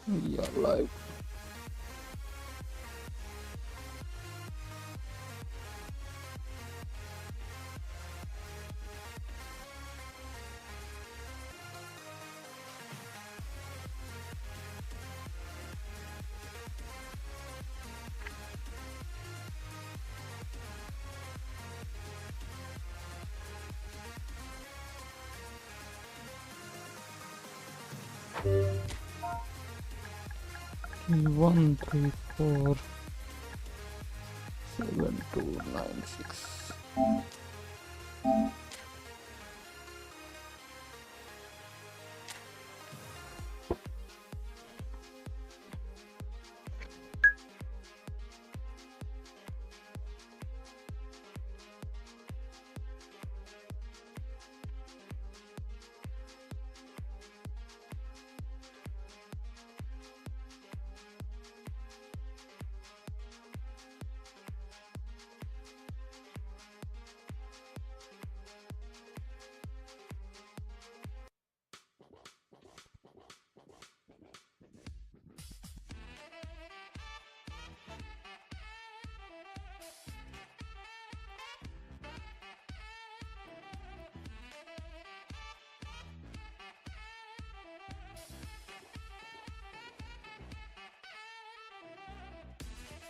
Yeah, live. One, 3, 4, 7, 2, 9, 6.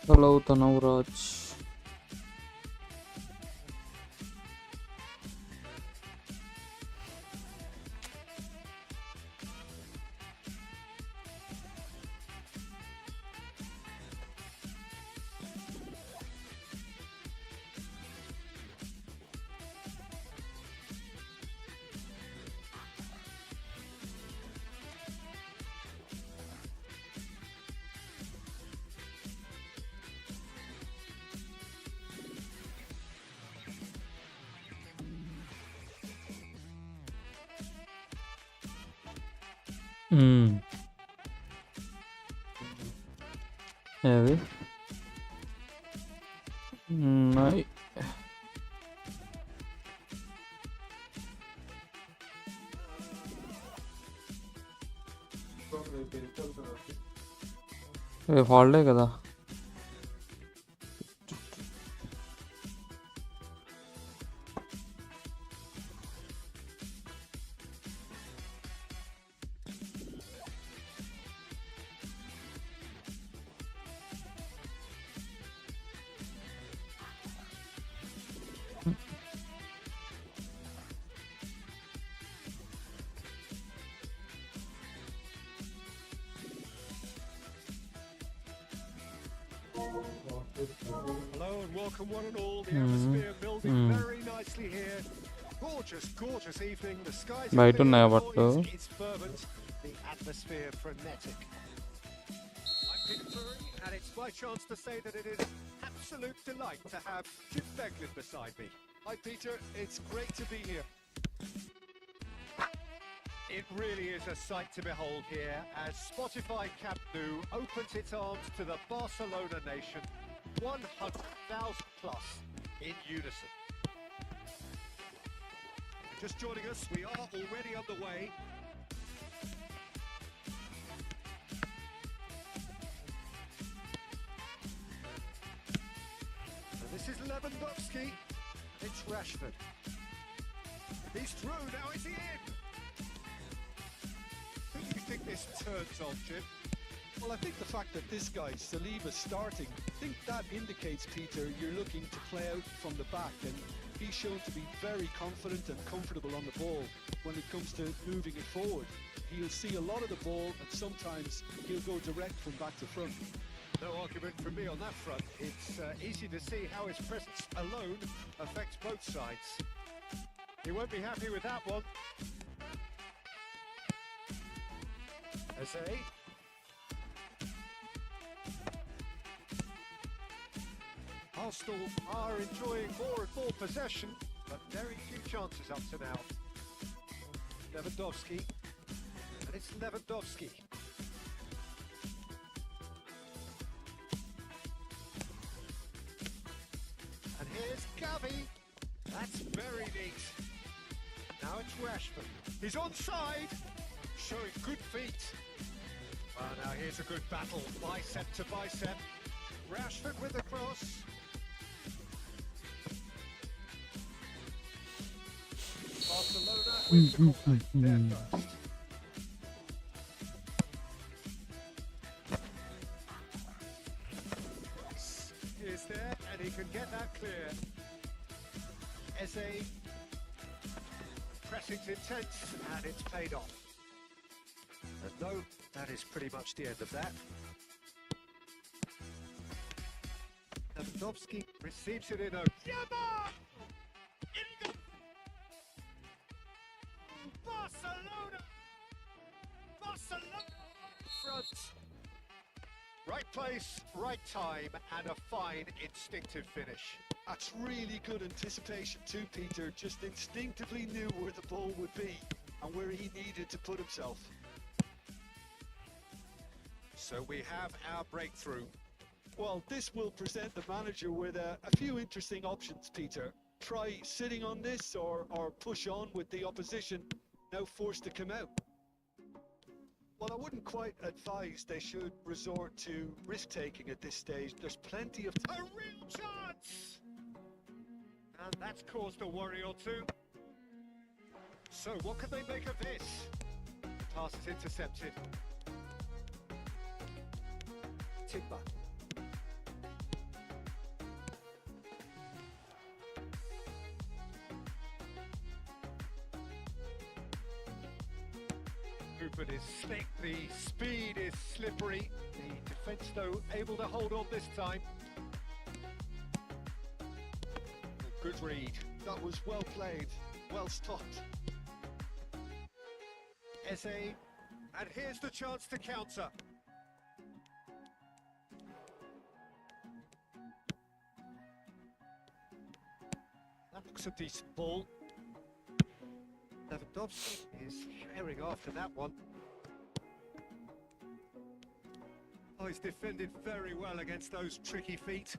Hello, Tanavraj. Heavy. Nice. Holiday కదా. Hello and welcome one and all. The atmosphere building very nicely here. Gorgeous, gorgeous evening. The skies are బయట clear, ఉన్నాయా the బట్టలు? noise is fervent, the atmosphere frenetic. I'm Peter Fury, and it's my chance to say that it is an absolute delight to have Jim Beglin beside me. Hi Peter, it's great to be here. It really is a sight to behold here as Spotify Camp Nou opens its arms to the Barcelona nation, 100,000 plus in unison. Just joining us, we are already underway. And this is Lewandowski. It's Rashford. He's through, now is he in? Who do you think this turns on, Jim? Well, I think the fact that this guy, Saliba's starting, I think that indicates, Peter, you're looking to play out from the back, and he's shown to be very confident and comfortable on the ball when it comes to moving it forward. He'll see a lot of the ball, and sometimes he'll go direct from back to front. No argument from me on that front. It's easy to see how his presence alone affects both sides. He won't be happy with that one. Eze. Arsenal are enjoying more and more possession, but very few chances up to now. Lewandowski, and it's Lewandowski. And here's Gavi. That's very neat. Now it's Rashford. He's onside, showing good feet. Well, now here's a good battle, bicep to bicep. Rashford with the cross. Barcelona with the corner. They're first. Is there, and he can get that clear. Eze. Pressing's intense, and it's paid off. And no, that is pretty much the end of that. Lewandowski receives it in a... Yama! Barcelona! Barcelona! Front. Right place, right time, and a fine instinctive finish. That's really good anticipation too, Peter. Just instinctively knew where the ball would be and where he needed to put himself. So we have our breakthrough. Well, this will present the manager with a few interesting options, Peter. Try sitting on this or push on with the opposition now forced to come out. Well, I wouldn't quite advise they should resort to risk-taking at this stage. There's plenty of... A real chance! And that's caused a worry or two. So what can they make of this? The pass is intercepted. Timber. Movement is slick, the speed is slippery. The defence, though, able to hold on this time. Good read. That was well played, well stopped. Eze, and here's the chance to counter. That looks a decent ball. Lewandowski is herring after that one. Oh, he's defended very well against those tricky feet.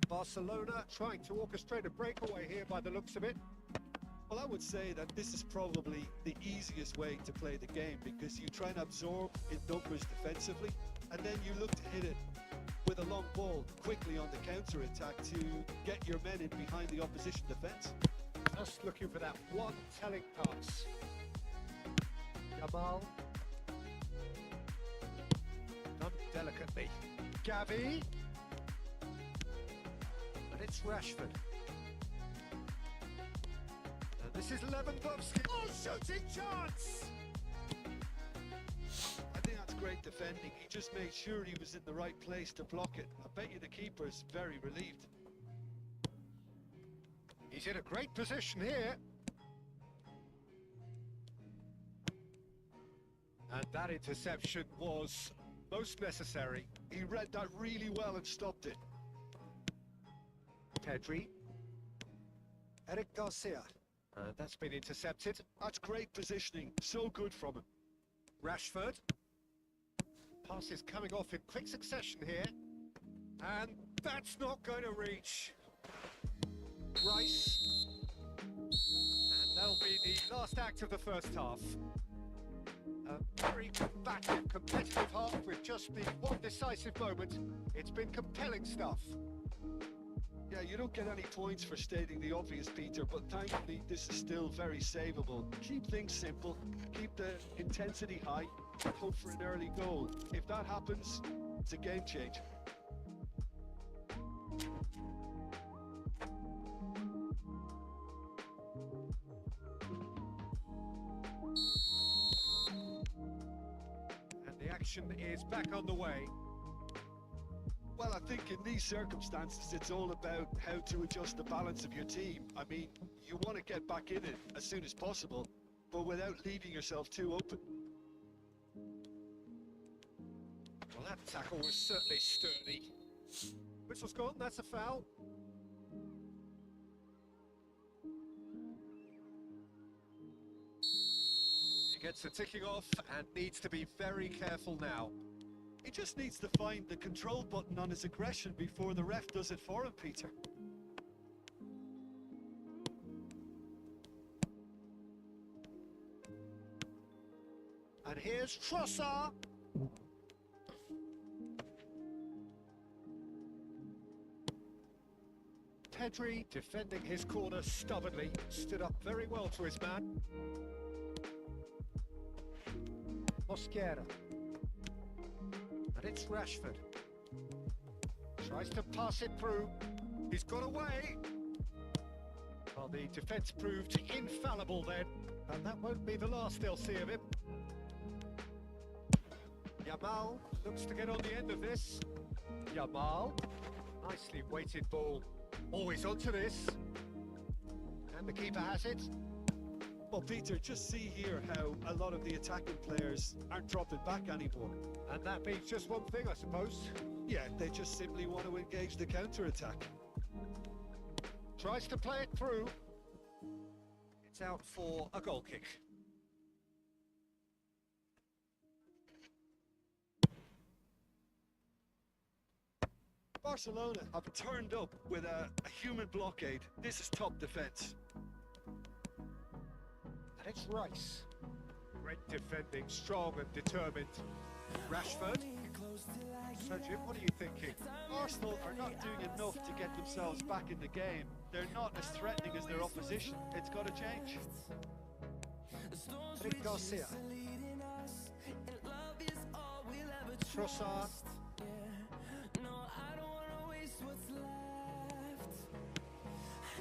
Barcelona trying to orchestrate a breakaway here by the looks of it. Well, I would say that this is probably the easiest way to play the game because you try and absorb in numbers defensively and then you look to hit it with a long ball quickly on the counter-attack to get your men in behind the opposition defence. Just looking for that one telling pass. Jamal. Done delicately. Gavi. And it's Rashford. And this is Lewandowski. Oh, shooting chance! I think that's great defending. He just made sure he was in the right place to block it. I bet you the keeper's very relieved. He's in a great position here. And that interception was most necessary. He read that really well and stopped it. Pedri. Eric Garcia. That's been intercepted. That's great positioning. So good from him. Rashford. Pass is coming off in quick succession here. And that's not going to reach. Rice. And that'll be the last act of the first half. A very combative, competitive half with just the one decisive moment. It's been compelling stuff. Yeah, you don't get any points for stating the obvious, Peter, but thankfully this is still very savable. Keep things simple, keep the intensity high, and hope for an early goal. If that happens, it's a game changer. And the action is back on the way. Well, I think in these circumstances, it's all about how to adjust the balance of your team. I mean, you want to get back in it as soon as possible, but without leaving yourself too open. Well, that tackle was certainly sturdy. Whistle's gone, that's a foul. He gets the ticking off and needs to be very careful now. He just needs to find the control button on his aggression before the ref does it for him, Peter. And here's Trossard. Pedri defending his corner stubbornly, stood up very well to his man. Mosquera. And it's Rashford. Tries to pass it through. He's got away. Well, the defence proved infallible then, and that won't be the last they'll see of him. Yamal looks to get on the end of this. Yamal, nicely weighted ball. Always onto this. And the keeper has it. Well, Peter, just see here how a lot of the attacking players aren't dropping back anymore. And that means just one thing, I suppose. Yeah, they just simply want to engage the counter-attack. Tries to play it through. It's out for a goal kick. Barcelona have turned up with a human blockade. This is top defence. And it's Rice. Great defending, strong and determined. Rashford. So Jim, what are you thinking? Arsenal are not doing enough to get themselves back in the game. They're not as threatening as their opposition. It's got to change. Rick Garcia. Trossard.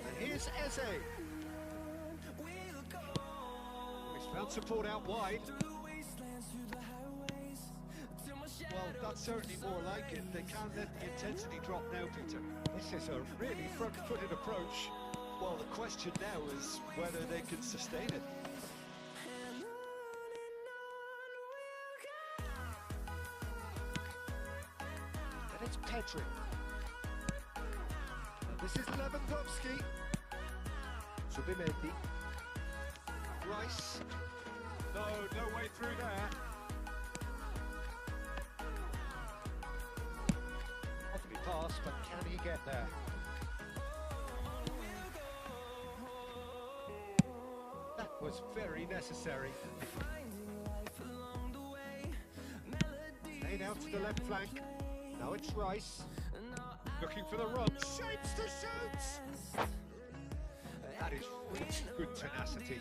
And here's Eze. He's found support out wide. Well, that's certainly more like it. They can't let the intensity drop now, Peter. This is a really front-footed approach. Well, the question now is whether they can sustain it. And it's Pedri. And this is Lewandowski. Zubimendi. Rice. No way through there. Lovely pass, but can he get there? That was very necessary. Played out to the left flank. Now it's Rice. Looking for the run. Shapes to shoot! That is really good tenacity.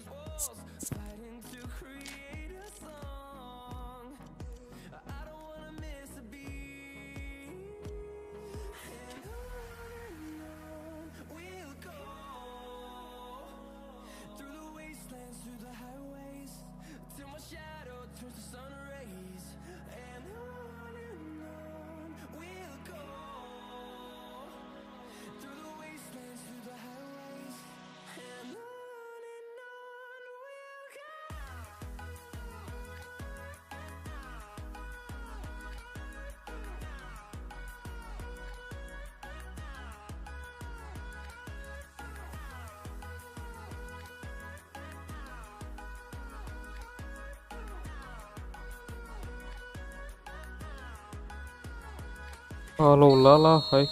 Hello, Lala. Hi.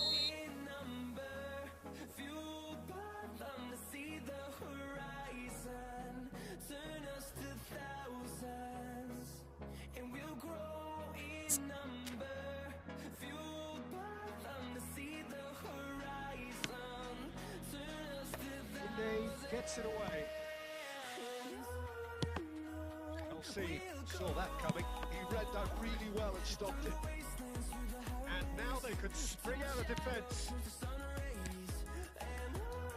Gets it away. LC saw that coming. He read that really well and stopped it. And now they could spring out of defence.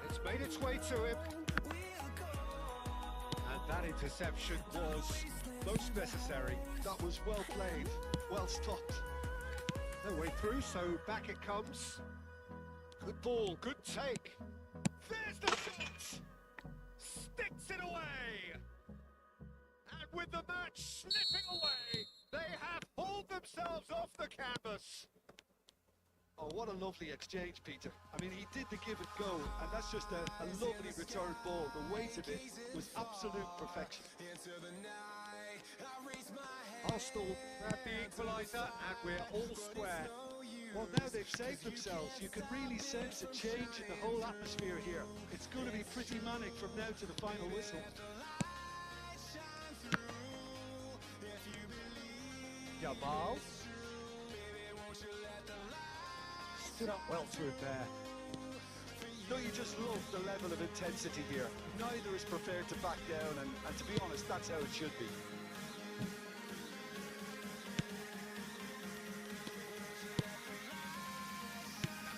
It's made its way to him. And that interception was most necessary. That was well played, well stopped. No way through, so back it comes. Good ball, good take. There's the shot! Sticks it away! And with the match slipping away, they have hauled themselves off the canvas. Oh, what a lovely exchange, Peter. I mean, he did the give and go, and that's just a lovely return ball. The weight of it was absolute perfection. Arsenal have the equaliser, and we're all square. Well, now they've saved themselves. You can really sense a change in the whole atmosphere here. It's going to be pretty manic from now to the final whistle. Jamal. Stood up well through there. No, you just love the level of intensity here. Neither is prepared to back down, and to be honest, that's how it should be.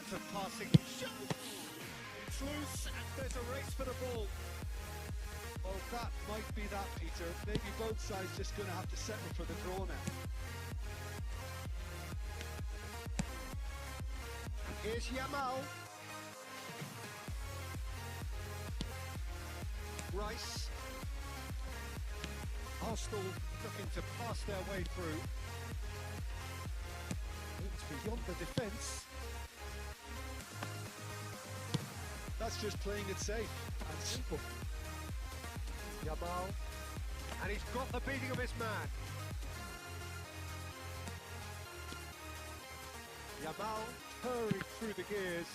For passing, it's loose, and there's a race for the ball. Well, that might be that, Peter. Maybe both sides just going to have to settle for the draw now. Here's Jamal. Rice. Arsenal looking to pass their way through. It's beyond the defence. That's just playing it safe and simple. Jamal. And he's got the beating of his man. Jamal hurrying through the gears.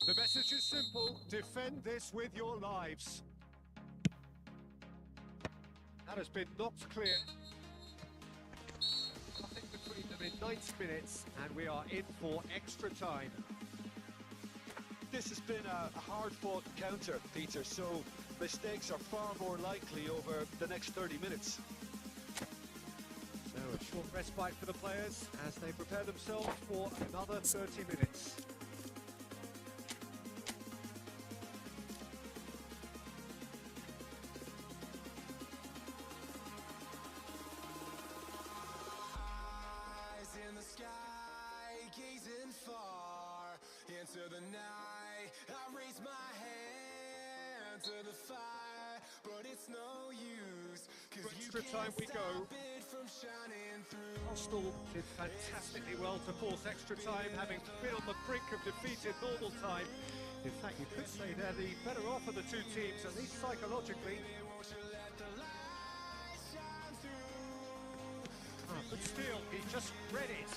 The message is simple: defend this with your lives. That has been knocked clear. Nothing between them in 90 minutes, and we are in for extra time. This has been a hard-fought encounter, Peter, so mistakes are far more likely over the next 30 minutes. So a short respite for the players as they prepare themselves for another 30 minutes. In the sky, gazing far into the night, I raise my hand to the fire, but it's no use, For extra time we go. it from shining through. Arsenal did fantastically well to force extra time, having been on the brink of defeat in normal time. In fact, you could say they're the better off of the two teams, at least psychologically. But still, he just read it.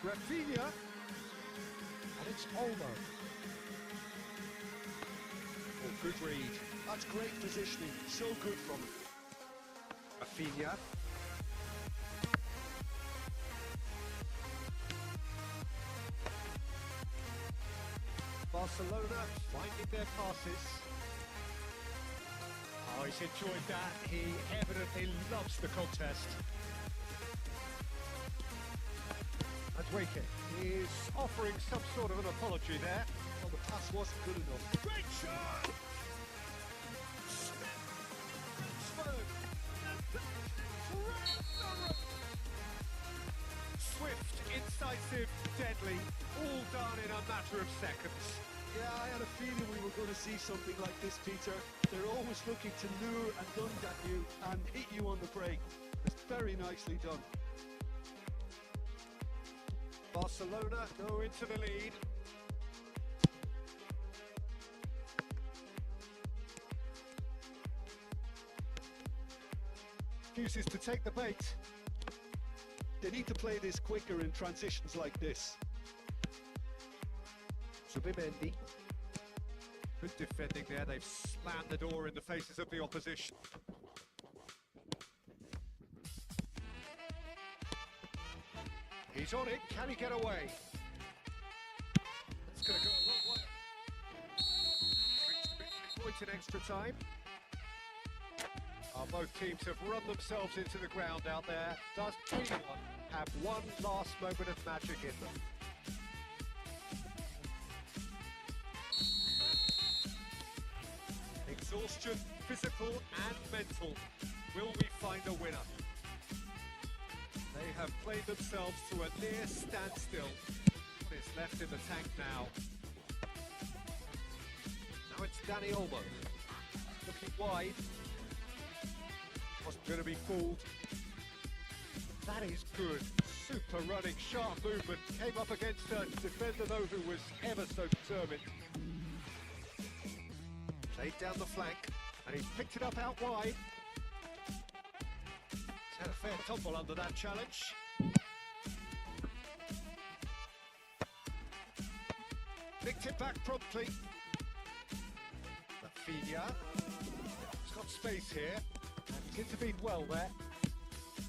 Rafinha. And it's Olmo. Oh, good read. That's great positioning, so good from him. Rafinha. Barcelona finding their passes. Oh, he's enjoyed that. He evidently loves the contest. And Wake is offering some sort of an apology there. Well, the pass wasn't good enough. Great shot! Swift, incisive, deadly, all done in a matter of seconds. Yeah, I had a feeling we were going to see something like this, Peter. They're always looking to lure and lunge at you and hit you on the break. It's very nicely done. Barcelona go into the lead. Refuses to take the bait. They need to play this quicker in transitions like this. Subimendi. Good defending there. They've slammed the door in the faces of the opposition. He's on it. Can he get away? It's going to go a long way. Points in extra time. Both teams have run themselves into the ground out there. Does anyone have one last moment of magic in them? Exhaustion, physical and mental. Will we find a winner? They have played themselves to a near standstill. What is left in the tank now? Now it's Dani Olmo. Looking wide. Wasn't going to be fooled. That is good. Super running, sharp movement. Came up against a defender though who was ever so determined. Played down the flank, and he's picked it up out wide. He's had a fair tumble under that challenge. Nicked it back promptly. Rafinha. He's got space here. And he's intervened well there.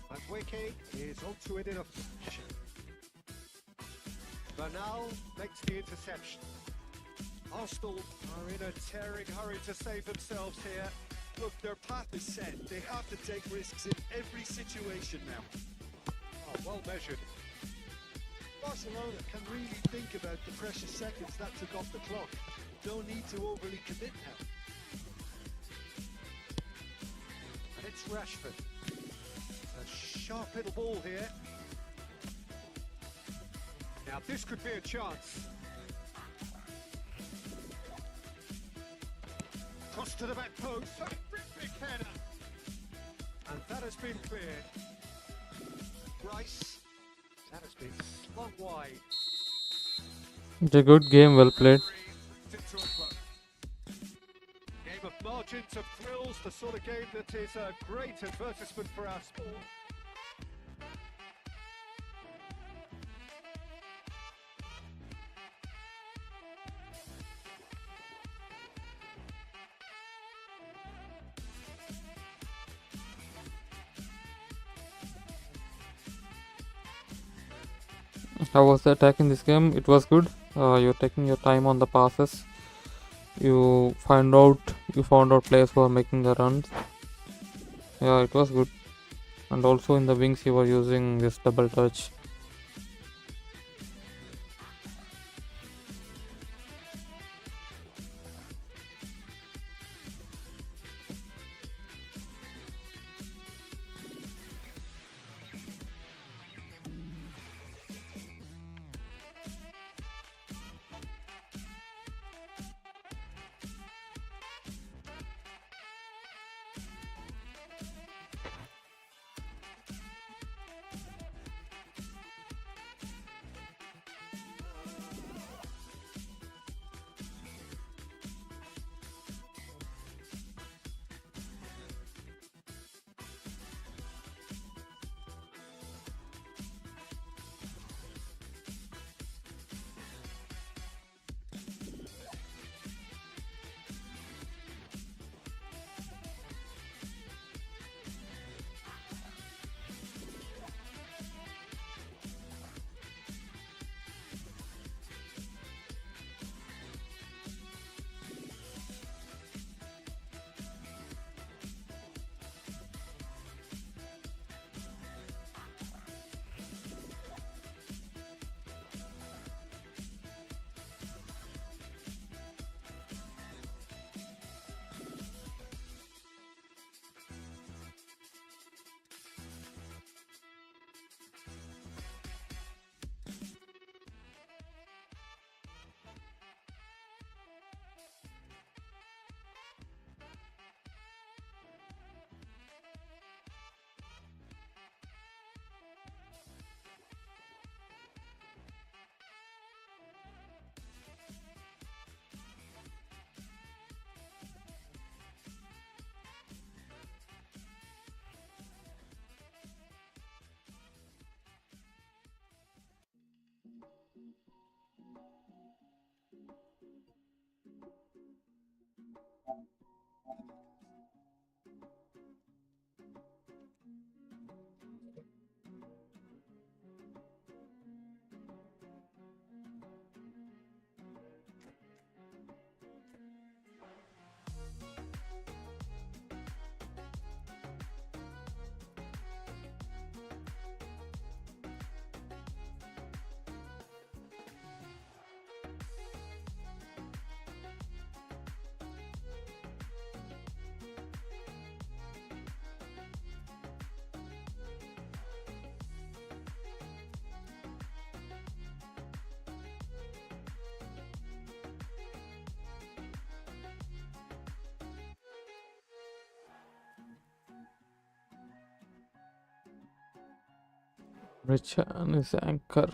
And Wiki is onto it in a flash. Bernal makes the interception. Arsenal are in a tearing hurry to save themselves here. Look, their path is set. They have to take risks in every situation now. Oh, well measured. Barcelona can really think about the precious seconds that took off the clock. Don't need to overly commit now. And it's Rashford. A sharp little ball here. Now this could be a chance. Cross to the back post. Terrific header. And that has been cleared. Rice. That has been slung wide. It's a good game, well played. Game of margins, of thrills, the sort of game that is a great advertisement for our sport. How was the attack in this game? It was good. You're taking your time on the passes. You found out players who are making the runs. Yeah, it was good. And also in the wings you were using this double touch. Richan is anchor.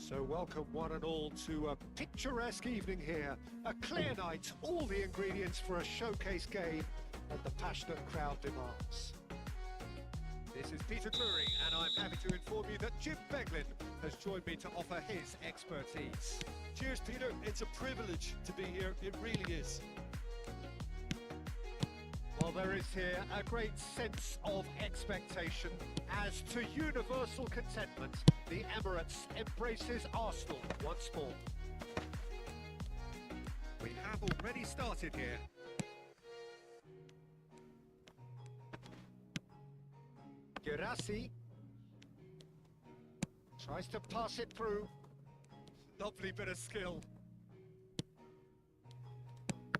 So welcome one and all to a picturesque evening here. A clear night, all the ingredients for a showcase game that the passionate crowd demands. This is Peter Drury, and I'm happy to inform you that Jim Beglin has joined me to offer his expertise. Cheers, Peter. It's a privilege to be here. It really is. Well, there is here a great sense of expectation as to universal contentment. The Emirates embraces Arsenal once more. We have already started here. Girassi tries to pass it through. Lovely bit of skill.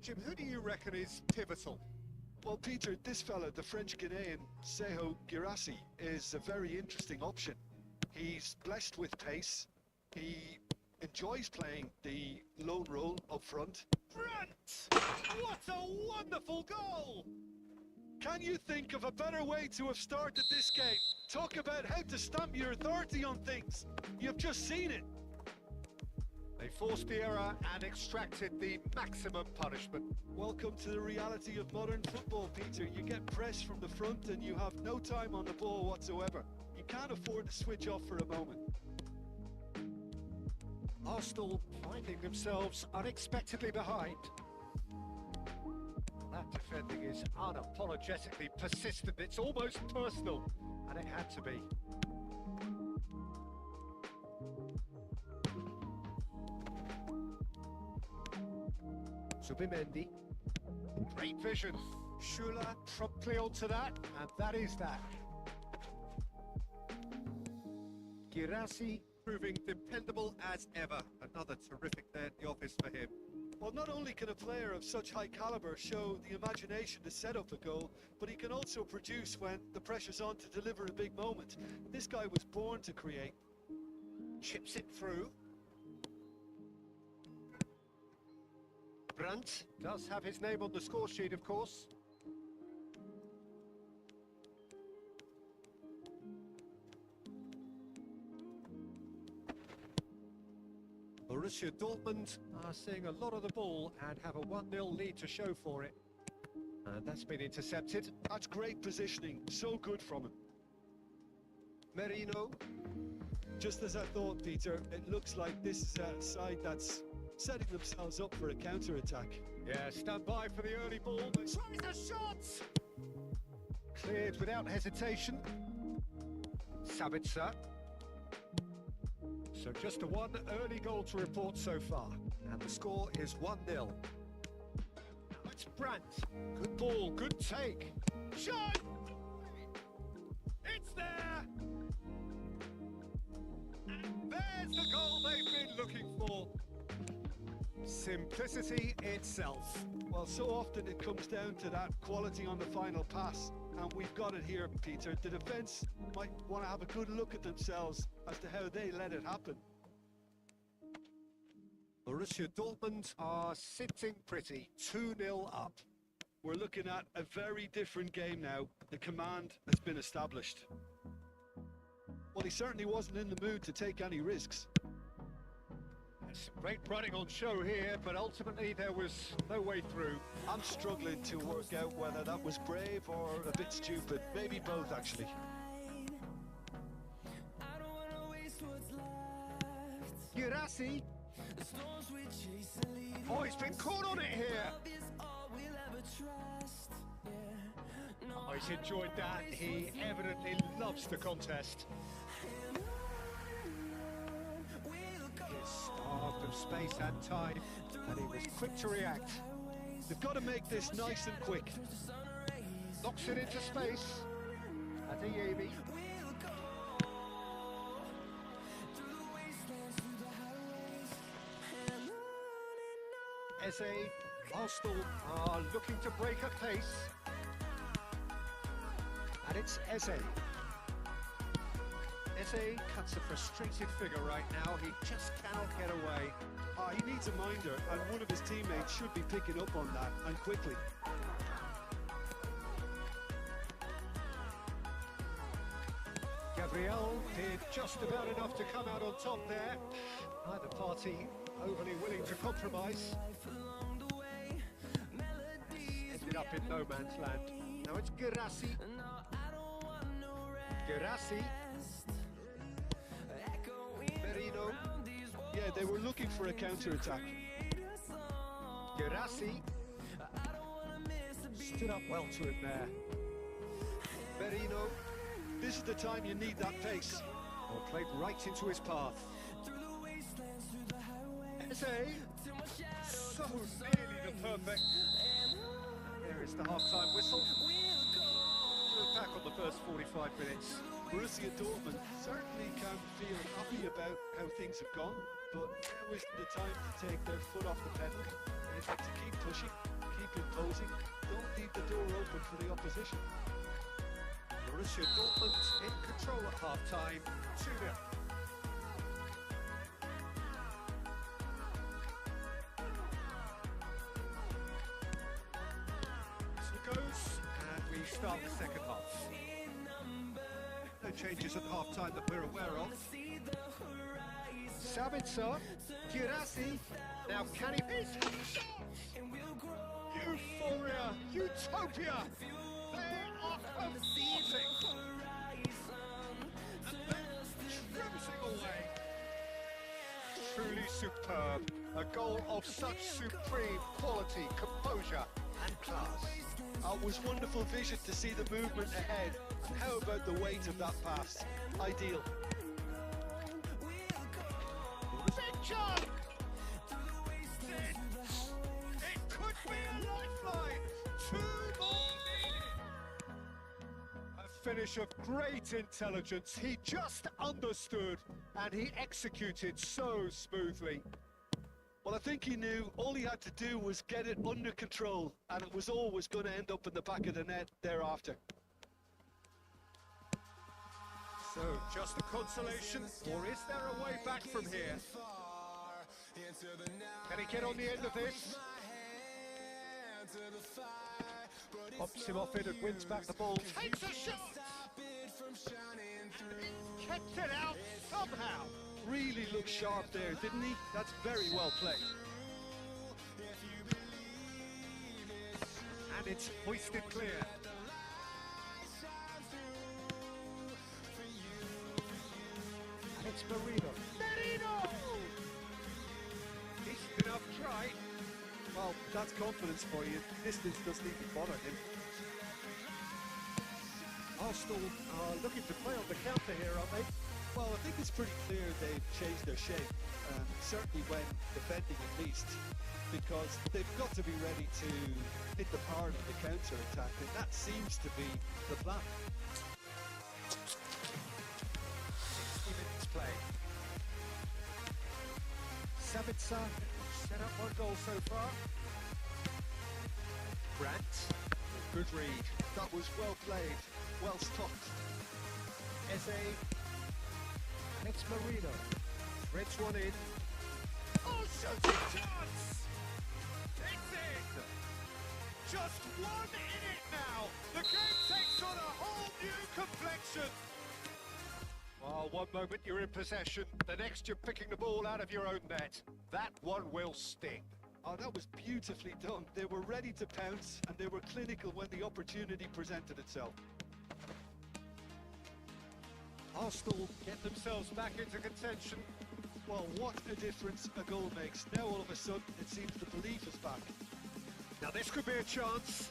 Jim, who do you reckon is pivotal? Well, Peter, this fella, the French Ghanaian Seho Girassi, is a very interesting option. He's blessed with pace. He enjoys playing the lone role up front. Brant! What a wonderful goal! Can you think of a better way to have started this game? Talk about how to stamp your authority on things. You've just seen it. They forced the error and extracted the maximum punishment. Welcome to the reality of modern football, Peter. You get pressed from the front and you have no time on the ball whatsoever. You can't afford to switch off for a moment. Arsenal finding themselves unexpectedly behind. That defending is unapologetically persistent. It's almost personal, and it had to be. Subimendi. Great vision. Shula promptly onto that, and that is that. Girassi proving dependable as ever. Another terrific day at the office for him. Well, not only can a player of such high caliber show the imagination to set up a goal, but he can also produce when the pressure's on to deliver a big moment. This guy was born to create. Chips it through. Brandt does have his name on the score sheet, of course. Borussia Dortmund are seeing a lot of the ball and have a 1-0 lead to show for it. And that's been intercepted. That's great positioning. So good from him. Merino. Just as I thought, Peter, it looks like this is a side that's setting themselves up for a counter-attack. Yeah, stand by for the early ball. Tries a shot! Cleared without hesitation. Sabitzer. So just a one early goal to report so far. And the score is 1-0. Now it's Brandt. Good ball, good take. Shot! It's there! And there's the goal they've been looking for. Simplicity itself. Well, so often it comes down to that quality on the final pass, and we've got it here, Peter. The defence might want to have a good look at themselves as to how they let it happen. Borussia Dortmund are sitting pretty, 2-0 up. We're looking at a very different game now. The command has been established. Well, he certainly wasn't in the mood to take any risks. Great running on show here, but ultimately there was no way through. I'm struggling to work out whether that was brave or a bit stupid. Maybe both, actually. Girassi. Oh, he's been caught on it here. Oh, he's enjoyed that. He evidently loves the contest. Starved of space and time, and he was quick to react. They've got to make this nice and quick. Knocks it into space. Adeyemi. Eze. Arsenal are looking to break a pace. And it's Eze. Eze cuts a frustrated figure right now. He just cannot get away. He needs a minder, and one of his teammates should be picking up on that, and quickly. Gabriel did just about enough to come out on top there. Neither party overly willing to compromise. Ended up in no man's land. Now it's Gerassi. Gerassi. Merino. Yeah, they were looking for a counter-attack. Gerassi. Stood up well to him there. Merino. This is the time you need that pace. Well, played right into his path. Eze. So nearly the perfect. There is the half-time whistle. Look back on the first 45 minutes. Borussia Dortmund certainly can feel happy about how things have gone, but now is the time to take their foot off the pedal. They have to keep pushing, keep imposing, don't leave the door open for the opposition. Borussia Dortmund in control at half-time, 2-0. So it goes, and we start the second half. No changes at half-time that we're aware of. Sabitzer, Girassi, now can he miss? Euphoria, utopia! They are comforting! And then cruising away. Truly superb. A goal of such supreme quality, composure and class. It was wonderful vision to see the movement ahead. And how about the weight of that pass? Ideal. Big jump! It could be a lifeline! 2 more needed! A finish of great intelligence. He just understood and he executed so smoothly. Well, I think he knew all he had to do was get it under control, and it was always going to end up in the back of the net thereafter. So, just a consolation, or is there a way back from here? Can he get on the end of this? Pops him off it and wins back the ball. Takes a shot! And kept it out somehow. Really looked sharp there, didn't he? That's very well played. And it's hoisted clear. And it's Merino. Merino! Decent enough try. Well, that's confidence for you. Distance doesn't even bother him. Arsenal are looking to play on the counter here, aren't they? Well, I think it's pretty clear they've changed their shape, certainly when defending at least, because they've got to be ready to hit the power of the counter-attack, and that seems to be the plan. 60 minutes play. Sabitzer set up 1 goal so far. Grant, good read. That was well played, well stopped. Eze. And it's Merino. Threads one in. Oh, shooting chance! It's in! Just 1 in it now! The game takes on a whole new complexion! Well, one moment you're in possession, the next you're picking the ball out of your own net. That one will sting. Oh, that was beautifully done. They were ready to pounce, and they were clinical when the opportunity presented itself. Arsenal get themselves back into contention. Well, what a difference a goal makes. Now all of a sudden it seems the belief is back. Now this could be a chance.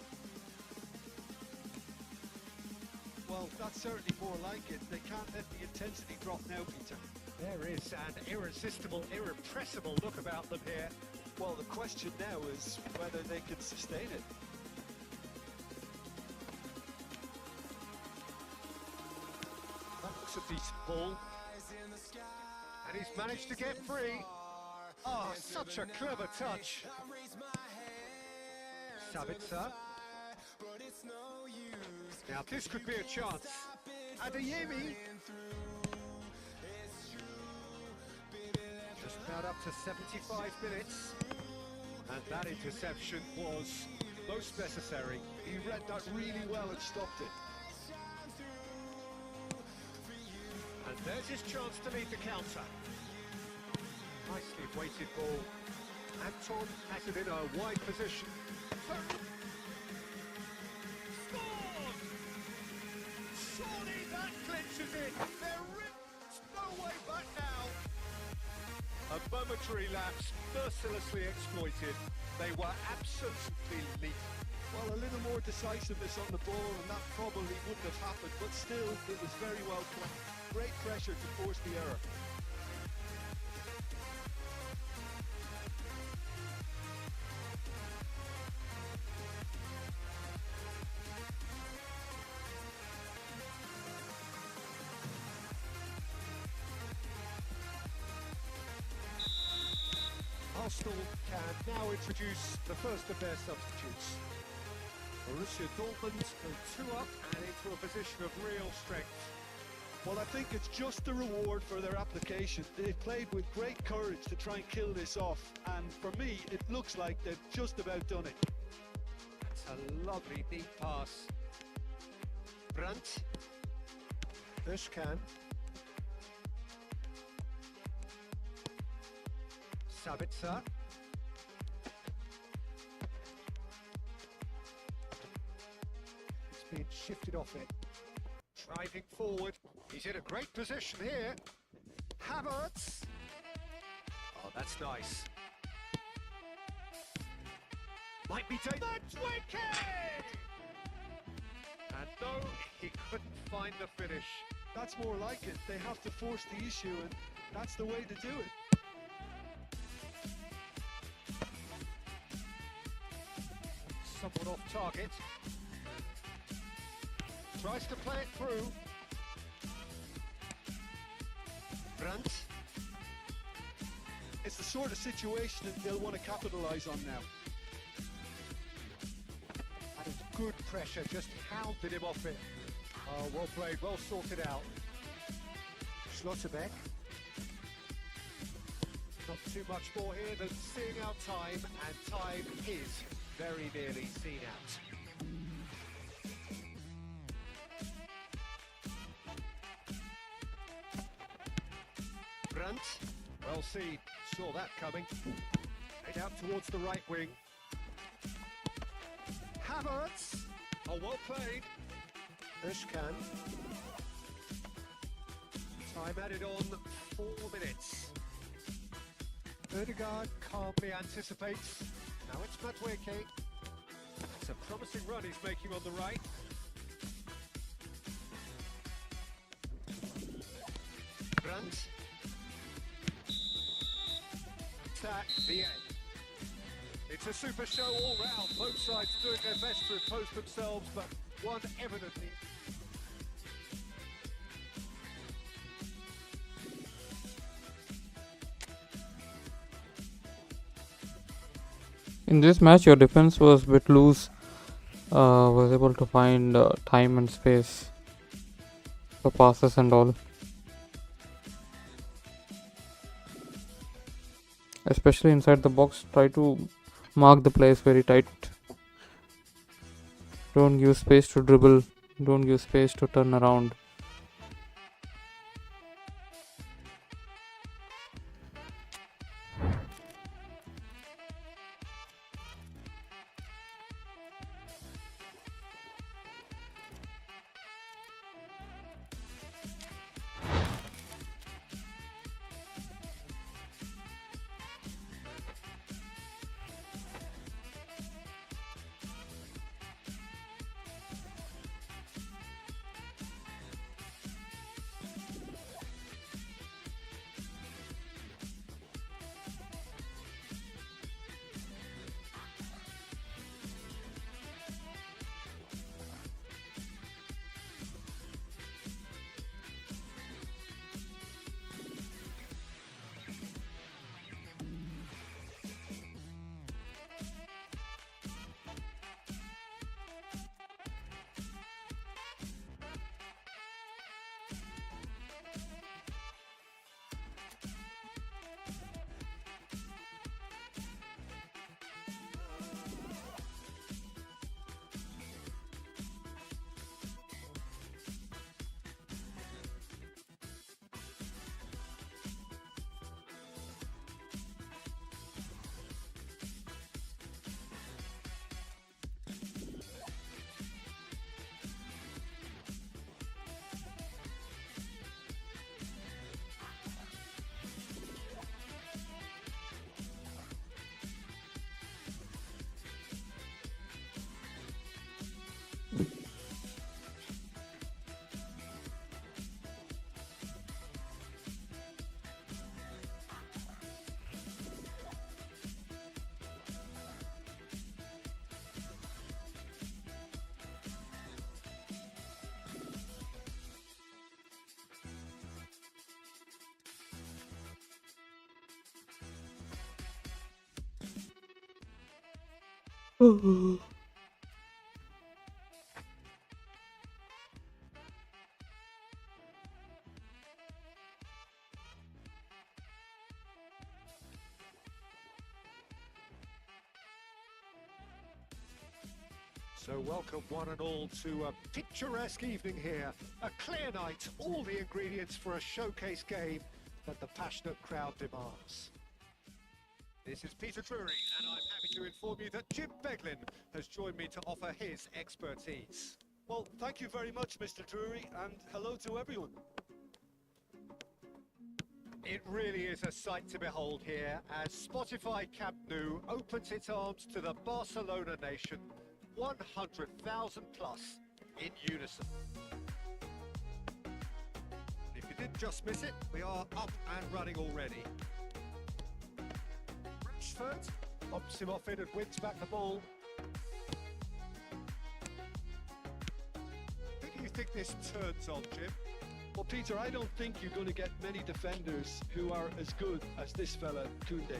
Well, that's certainly more like it. They can't let the intensity drop now, Peter. There is an irresistible, irrepressible look about them here. Well, the question now is whether they can sustain it. That looks a decent ball. And he's managed to get free. Ah, such a clever touch. Sabitzer. Now this could be a chance. Adeyemi. Just about up to 75 minutes. And that interception was most necessary. He read that really well and stopped it. There's his chance to lead the counter. Nicely weighted ball. Anton has it in a wide position. Scored! Surely that clinches it. There's no way back now. A momentary lapse, mercilessly exploited. They were absolutely lethal. Well, a little more decisiveness on the ball and that probably wouldn't have happened, but still, it was very well played. Great pressure to force the error. Arsenal can now introduce the first of their substitutes. Borussia Dortmund go 2 up and into a position of real strength. Well, I think it's just a reward for their application. They played with great courage to try and kill this off, and for me, it looks like they've just about done it. It's a lovely deep pass. Brandt. Özcan. Sabitzer. It's been shifted off it. Driving forward. He's in a great position here. Havertz. Oh, that's nice. Might be taken. That's wicked! And no, he couldn't find the finish. That's more like it. They have to force the issue, and that's the way to do it. Somewhat off target. Tries to play it through. Brandt. It's the sort of situation that they'll want to capitalise on now. And it's good pressure, just hounded him off it. Oh, well played, well sorted out. Schlotterbeck. Not too much more here than seeing out time, and time is very nearly seen out. Brandt, well seen, saw that coming. Head out towards the right wing. Havertz, oh well played. Özcan. Time added on 4 minutes. Ødegaard calmly anticipates. Now it's Madueke. It's a promising run he's making on the right. Brandt. Attack the end. It's a super show all round. Both sides doing their best to impose themselves, but one evidently. In this match, your defense was a bit loose. Was able to find time and space for passes and all. Especially inside the box, try to mark the players very tight. Don't give space to dribble. Don't give space to turn around. So welcome one and all to a picturesque evening here. A clear night, all the ingredients for a showcase game that the passionate crowd demands. This is Peter Drury, and I'm happy to inform you that Jim Beglin has joined me to offer his expertise. Well, thank you very much, Mr. Drury, and hello to everyone. It really is a sight to behold here as Spotify Camp Nou opens its arms to the Barcelona nation, 100,000 plus in unison. If you did just miss it, we are up and running already. Rashford bumps him off in and wins back the ball. Who do you think this turns on, Jim? Well, Peter, I don't think you're going to get many defenders who are as good as this fella, Koundé.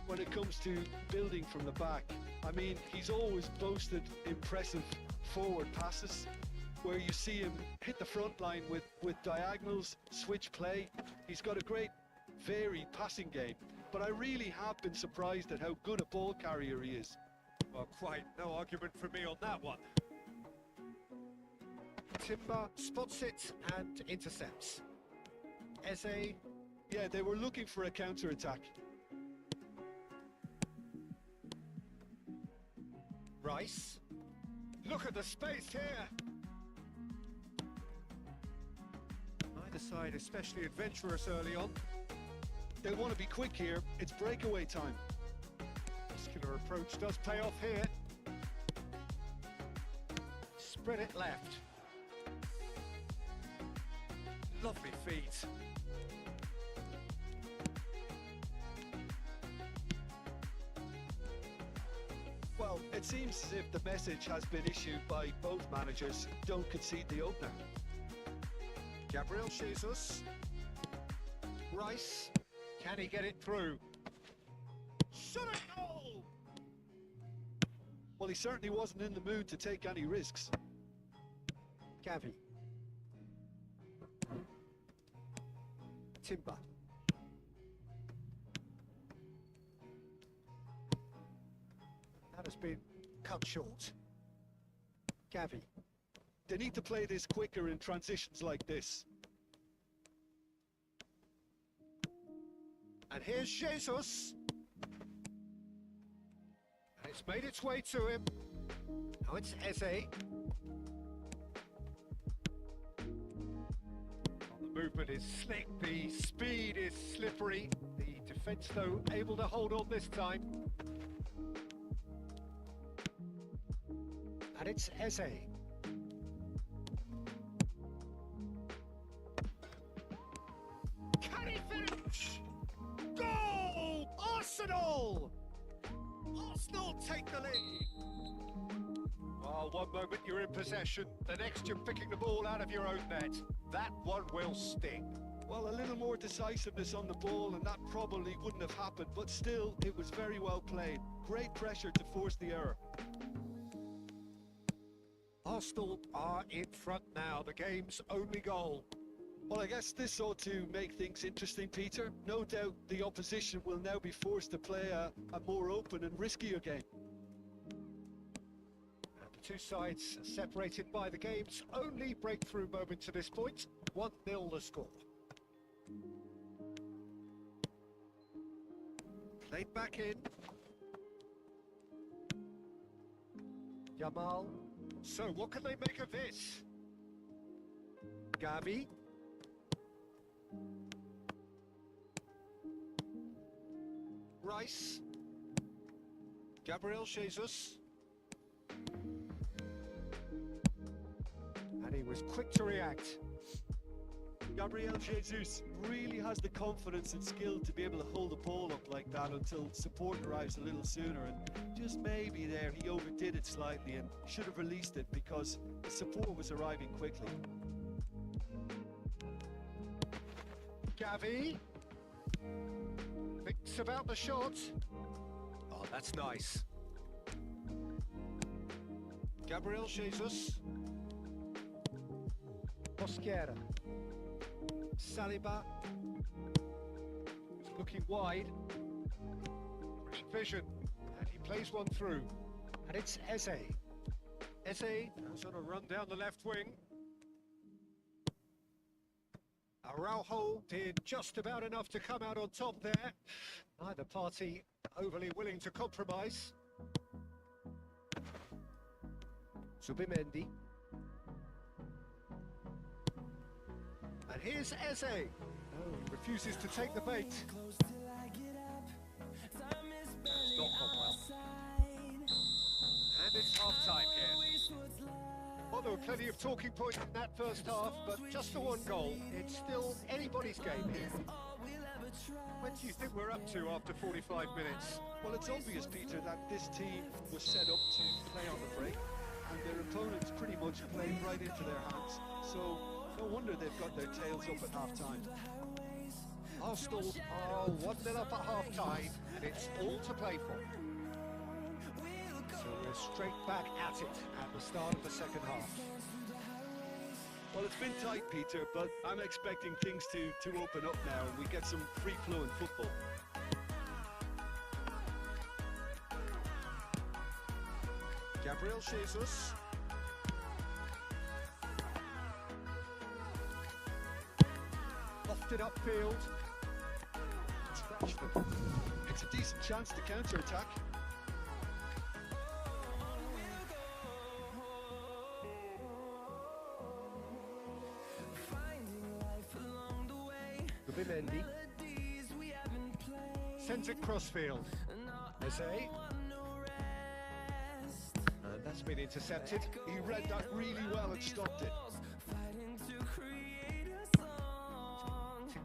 When it comes to building from the back, I mean, he's always boasted impressive forward passes where you see him hit the front line with diagonals, switch play. He's got a great varied passing game, but I really have been surprised at how good a ball carrier he is. Well, quite no argument from me on that one. Timber spots it and intercepts. Eze. Yeah, they were looking for a counter-attack. Rice. Look at the space here. Neither side especially adventurous early on. They want to be quick here. It's breakaway time. Muscular approach does pay off here. Spread it left. Lovely feet. Well, it seems as if the message has been issued by both managers: don't concede the opener. Gabriel Jesus. Rice. Can he get it through? Shot a goal! Well, he certainly wasn't in the mood to take any risks. Gavi. Timber. That has been cut short. Gavi. They need to play this quicker in transitions like this. And here's Jesus. And it's made its way to him. Now it's Eze. The movement is slick, the speed is slippery. The defence, though, able to hold on this time. And it's Eze. Can he finish? Goal! Arsenal! Arsenal take the lead. Oh, one moment you're in possession, the next you're picking the ball out of your own net. That one will sting. Well, a little more decisiveness on the ball and that probably wouldn't have happened, but still, it was very well played. Great pressure to force the error. Arsenal are in front now, the game's only goal. Well, I guess this ought to make things interesting, Peter. No doubt the opposition will now be forced to play a more open and riskier game. And the two sides separated by the game's only breakthrough moment to this point. 1-0 the score. Played back in. Yamal. So what can they make of this? Gavi. Rice. Gabriel Jesus. And he was quick to react. Gabriel Jesus really has the confidence and skill to be able to hold the ball up like that until support arrives a little sooner, and just maybe there he overdid it slightly and should have released it because the support was arriving quickly. Gavi thinks about the shot. Oh, that's nice. Gabriel Jesus. Mosquera. Saliba. He's looking wide. Vision. And he plays one through. And it's Eze. Eze sort of run down the left wing. Araujo did just about enough to come out on top there. Neither party overly willing to compromise. Zubimendi. And here's Eze. Oh, he refuses to take the bait. Not gone well. And it's half-time here. Well, there were plenty of talking points in that first half, but just the one goal. It's still anybody's game here. What do you think we're up to after 45 minutes? Well, it's obvious, Peter, that this team was set up to play on the break, and their opponents pretty much played right into their hands. So, no wonder they've got their tails up at half-time. Arsenal are 1-0 up at half-time, and it's all to play for. So we're straight back at it at the start of the second half. Well, it's been tight, Peter, but I'm expecting things to open up now and we get some free-flowing football. Gabriel Jesus. Lofted upfield. It's Rashford. It's a decent chance to counter-attack. Zubimendi. Sends it crossfield. Eze. And that's been intercepted. He read that really well and stopped it.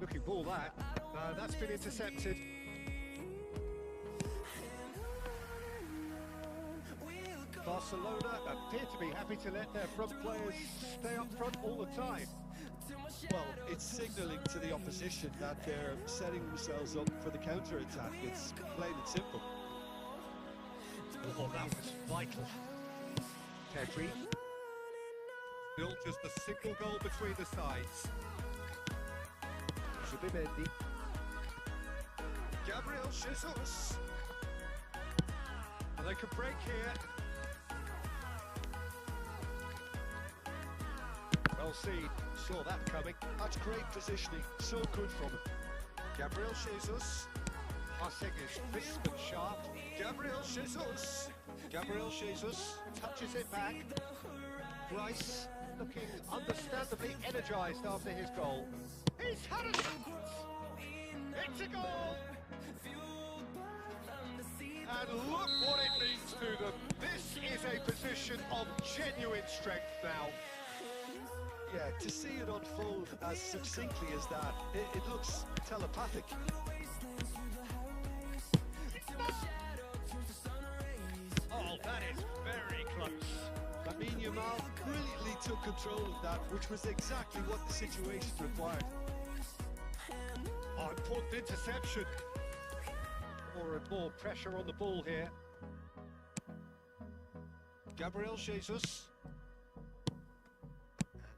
Looking ball that. That's been intercepted. Barcelona appear to be happy to let their front players stay up front all the time. Well, it's signalling to the opposition that they're setting themselves up for the counter-attack. It's plain and simple. Oh, that was vital. Pedri. Still just a single goal between the sides. Zubimendi. Gabriel Jesus. And they could break here. Well seen, saw that coming. That's great positioning, so good from him. Gabriel Jesus. Passing is crisp and sharp. Gabriel Jesus. Gabriel Jesus touches it back. Bryce looking understandably energised after his goal. He's had a shot! It's a goal! And look what it means to them. This is a position of genuine strength now. Yeah, to see it unfold as succinctly as that, it looks telepathic. Oh, that is very close. Lamine Yamal brilliantly took control of that, which was exactly what the situation required. Oh, important interception. More and more pressure on the ball here. Gabriel Jesus.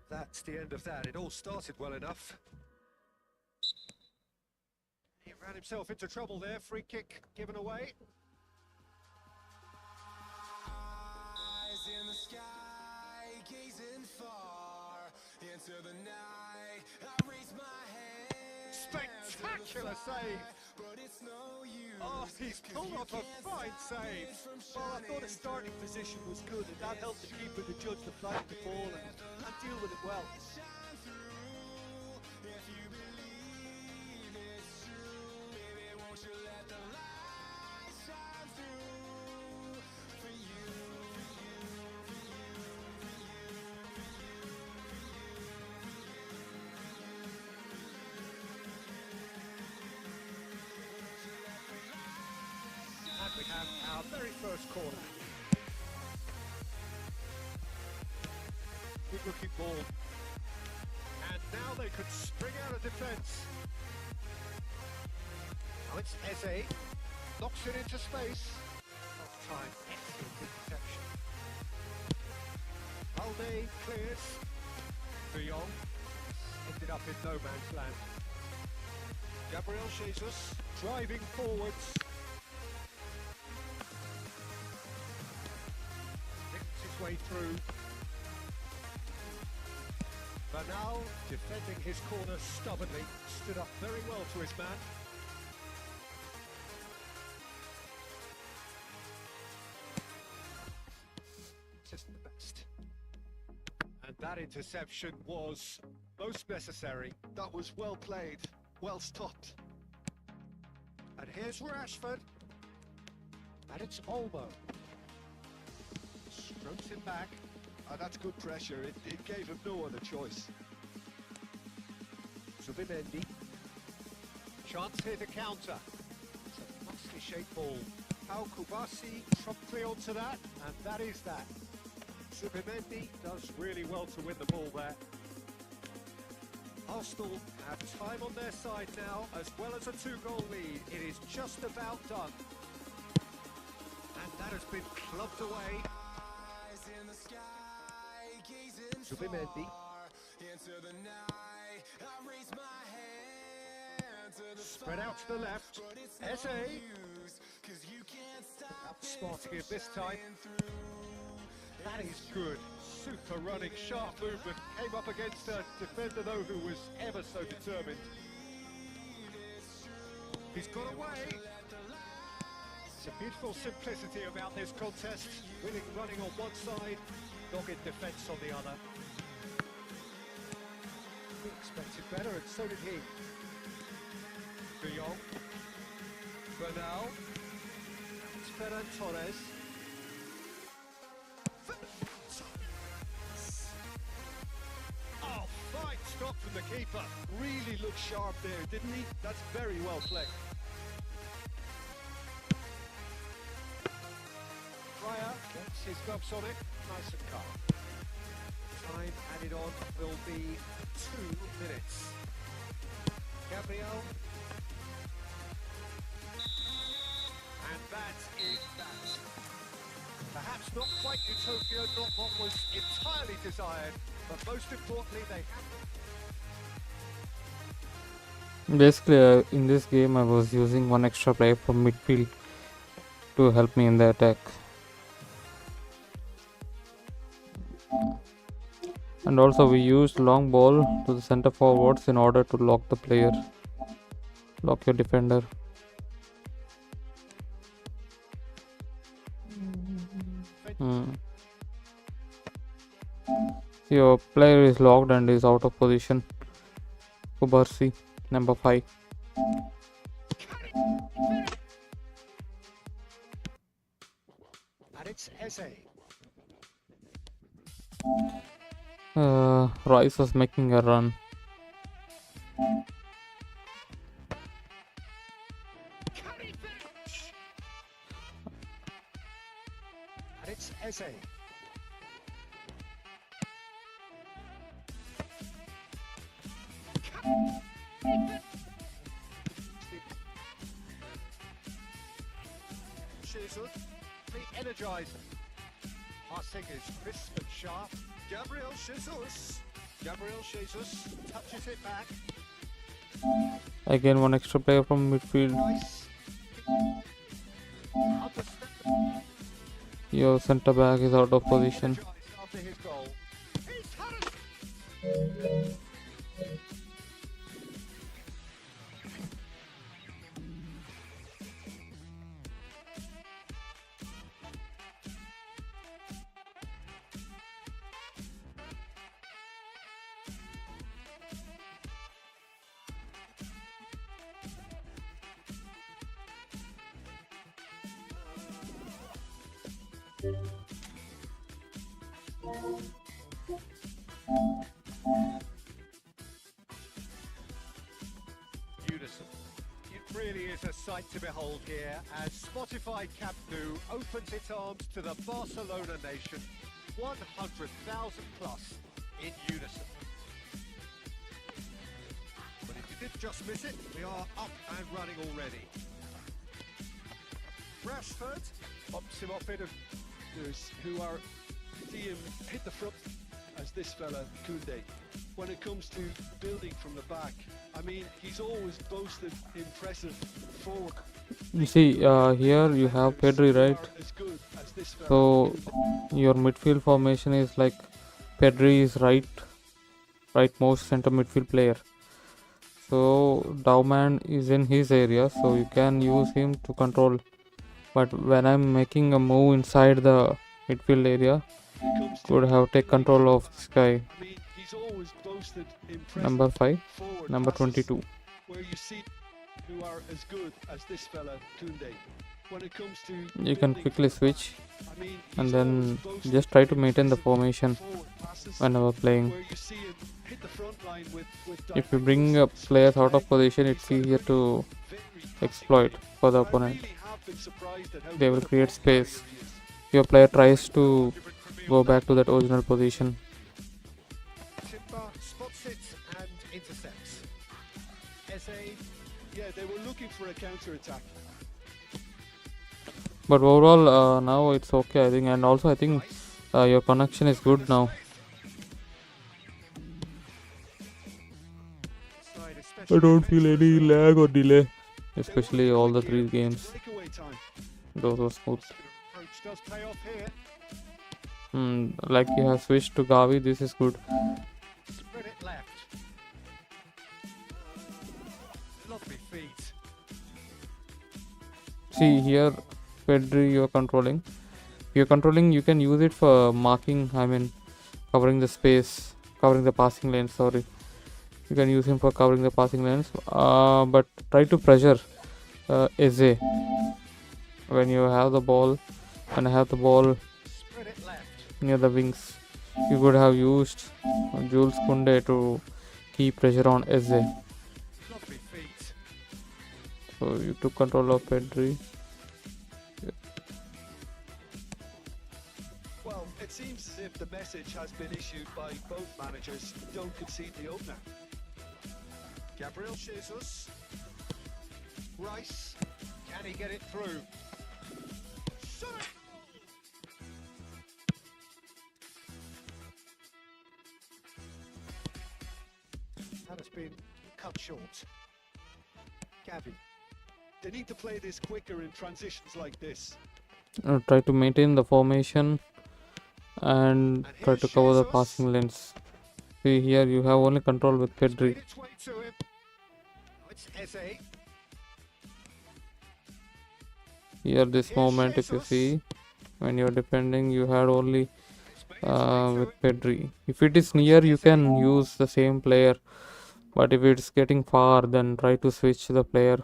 That's the end of that. It all started well enough. He ran himself into trouble there. Free kick given away. Eyes in the sky, gazing far into the night. I raise my hand. Spectacular save. But it's no use. Oh, he's pulled off a fine save. Well, I thought his starting position was good, and that helped the keeper to judge the flight of the ball and deal with it well. Shine through if you believe it's true. Baby, won't you let the light shine through for you, for you, for you, for you, And we have our very first corner. Good looking ball. And now they could spring out of defence. Now it's Eze. Knocks it into space. Off time, excellent interception. Balde clears. De Jong ended up in no man's land. Gabriel Jesus driving forwards. Nicks his way through. Bernal defending his corner stubbornly, stood up very well to his man. Just the best. And that interception was most necessary. That was well played, well stopped. And here's Rashford. And it's Olmo. Strokes him back. That's good pressure. It gave him no other choice. Zubimendi. Chance here to counter. It's a nicely shaped ball. Pau Kubasi promptly onto that, and that is that. Zubimendi does really well to win the ball there. Arsenal have time on their side now, as well as a 2-goal lead. It is just about done. And that has been clubbed away. Zubimendi. Spread out to the left. Eze. Outsmarting him this time. That is good. Super running, sharp movement. Came up against a defender though who was ever so determined. He's got away. It's a beautiful simplicity about this contest. Winning running on one side, dogged defence on the other. He expected better, and so did he. De Jong. Bernal. It's Ferran Torres. Oh, fine stop from the keeper. Really looked sharp there, didn't he? That's very well played. Fryer gets his gloves on it, nice and calm. Time added on will be 2 minutes. Gabriel. And that is that. Perhaps not quite utopia, not what was entirely desired, but most importantly they have. Basically, in this game I was using one extra player from midfield to help me in the attack. And also we used long ball to the center forwards in order to lock the player, lock your defender. Your player is locked and is out of position. Kubarsi, number 5. And it's Eze. Rice was making a run. And it's Eze. Jesus, the energizer. Passing is crisp and sharp. Gabriel Jesus. Gabriel Jesus touches it back. Again, one extra player from midfield. Rice. Your center back is out of position. After his goal. He's had it. Unison. It really is a sight to behold here as Spotify Camp Nou opens its arms to the Barcelona nation, 100,000 plus in unison. But if you did just miss it, we are up and running already. Rashford pops him off it. There's who are see him hit the front as this fella, Koundé. When it comes to building from the back, I mean, he's always boasted impressive forward. You see, here you have Pedri, right? As good as this fella. So your midfield formation is like Pedri is rightmost center midfield player. So Dowman is in his area, so you can use him to control. But when I'm making a move inside the midfield area, could have take control of this guy. I mean, he's always boasted impressive Number 5, forward number passes 22. where you see who are as good as this fella Koundé. When it comes to You can building quickly from the switch back, I mean, and he's then always boasted just try to maintain the impressive formation forward passes whenever playing. where you see him hit the front line with If you bring up players out of position, it's easier to exploit for the opponent. They will create space. Your player tries to go back to that original position. Timber spots it and intercepts. Yeah, they were looking for a counter attack. But overall, now it's okay, I think. And also, I think your connection is good now. I don't feel any lag or delay, especially all the 3 games. Breakaway time. Those were smooth. Approach does pay off here. Like you have switched to Gavi, this is good. Spread it left. Lovely feet. See here, Pedri you're controlling. If you're controlling, you can use it for marking, I mean, covering the space, covering the passing lane, sorry. You can use him for covering the passing lanes, but try to pressure Eze when you have the ball and have the ball Spread it left. near the wings. You could have used Jules Koundé to keep pressure on Eze. Lovely feet. So you took control of Pedri. Well, it seems as if the message has been issued by both managers. Don't concede the opener. Gabriel Jesus. Rice. Can he get it through? Shot it! That has been cut short. Gavi. They need to play this quicker in transitions like this. Try to maintain the formation and try to cover the passing lanes. See here you have only control with Pedri. Made its way to him. Now it's Eze. Here this moment, if you see, when you're defending, you had only with Pedri. If it is near, you can use the same player, but if it's getting far, then try to switch the player.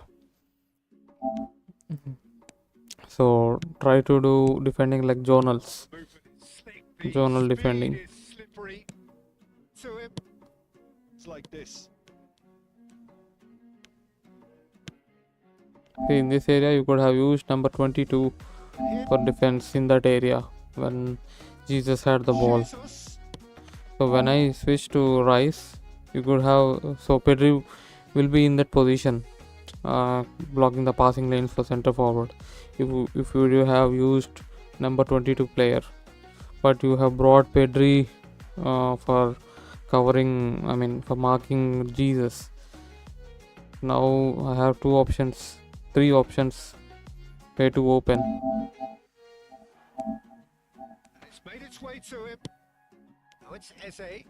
So try to do defending like zonals. Zonal defending. Speed is slippery. To him. It's like this. See, in this area, you could have used number 22 for defense in that area when Jesus had the ball. Jesus. So when I switch to Rice, you could have, so Pedri will be in that position, blocking the passing lanes for center forward. If you have used number 22 player, but you have brought Pedri for covering, I mean for marking Jesus. Now I have 3 options where to open. It's made its way to him. Now it's Eze.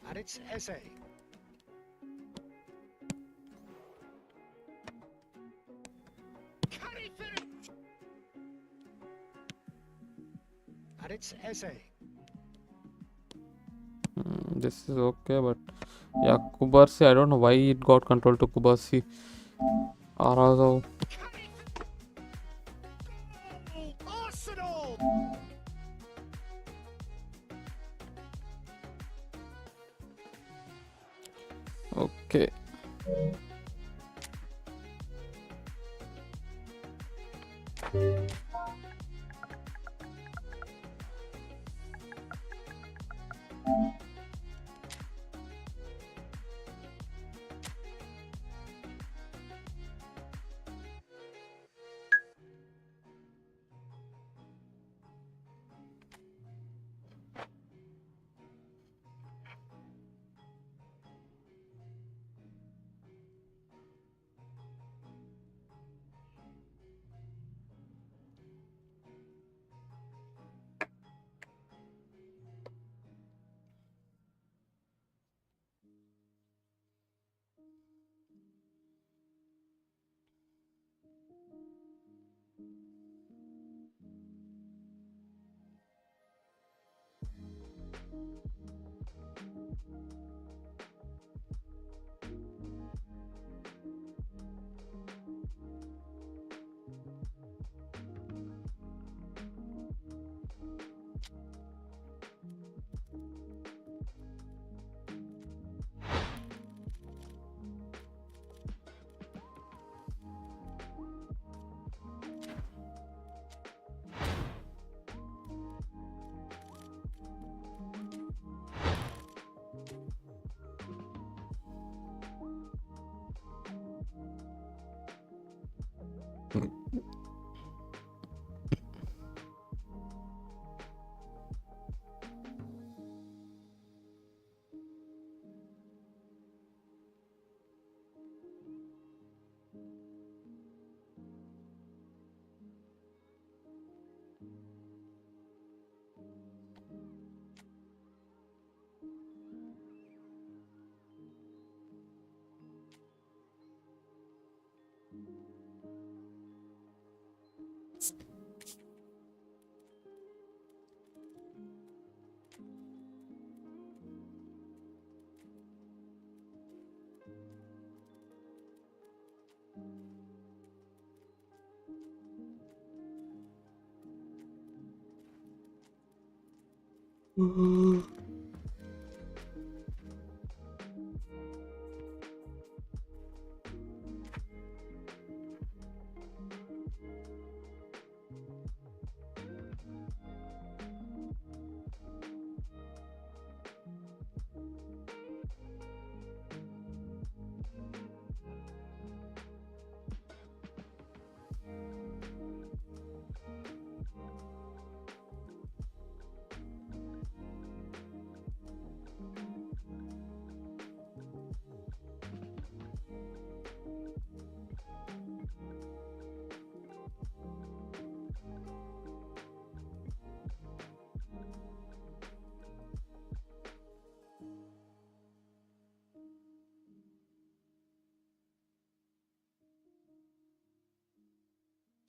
And it's Eze. Can he finish? And it's Eze. This is okay, but yeah, Kubarsi, I don't know why it got control to Kubarsi. Arazo. Arsenal! Okay.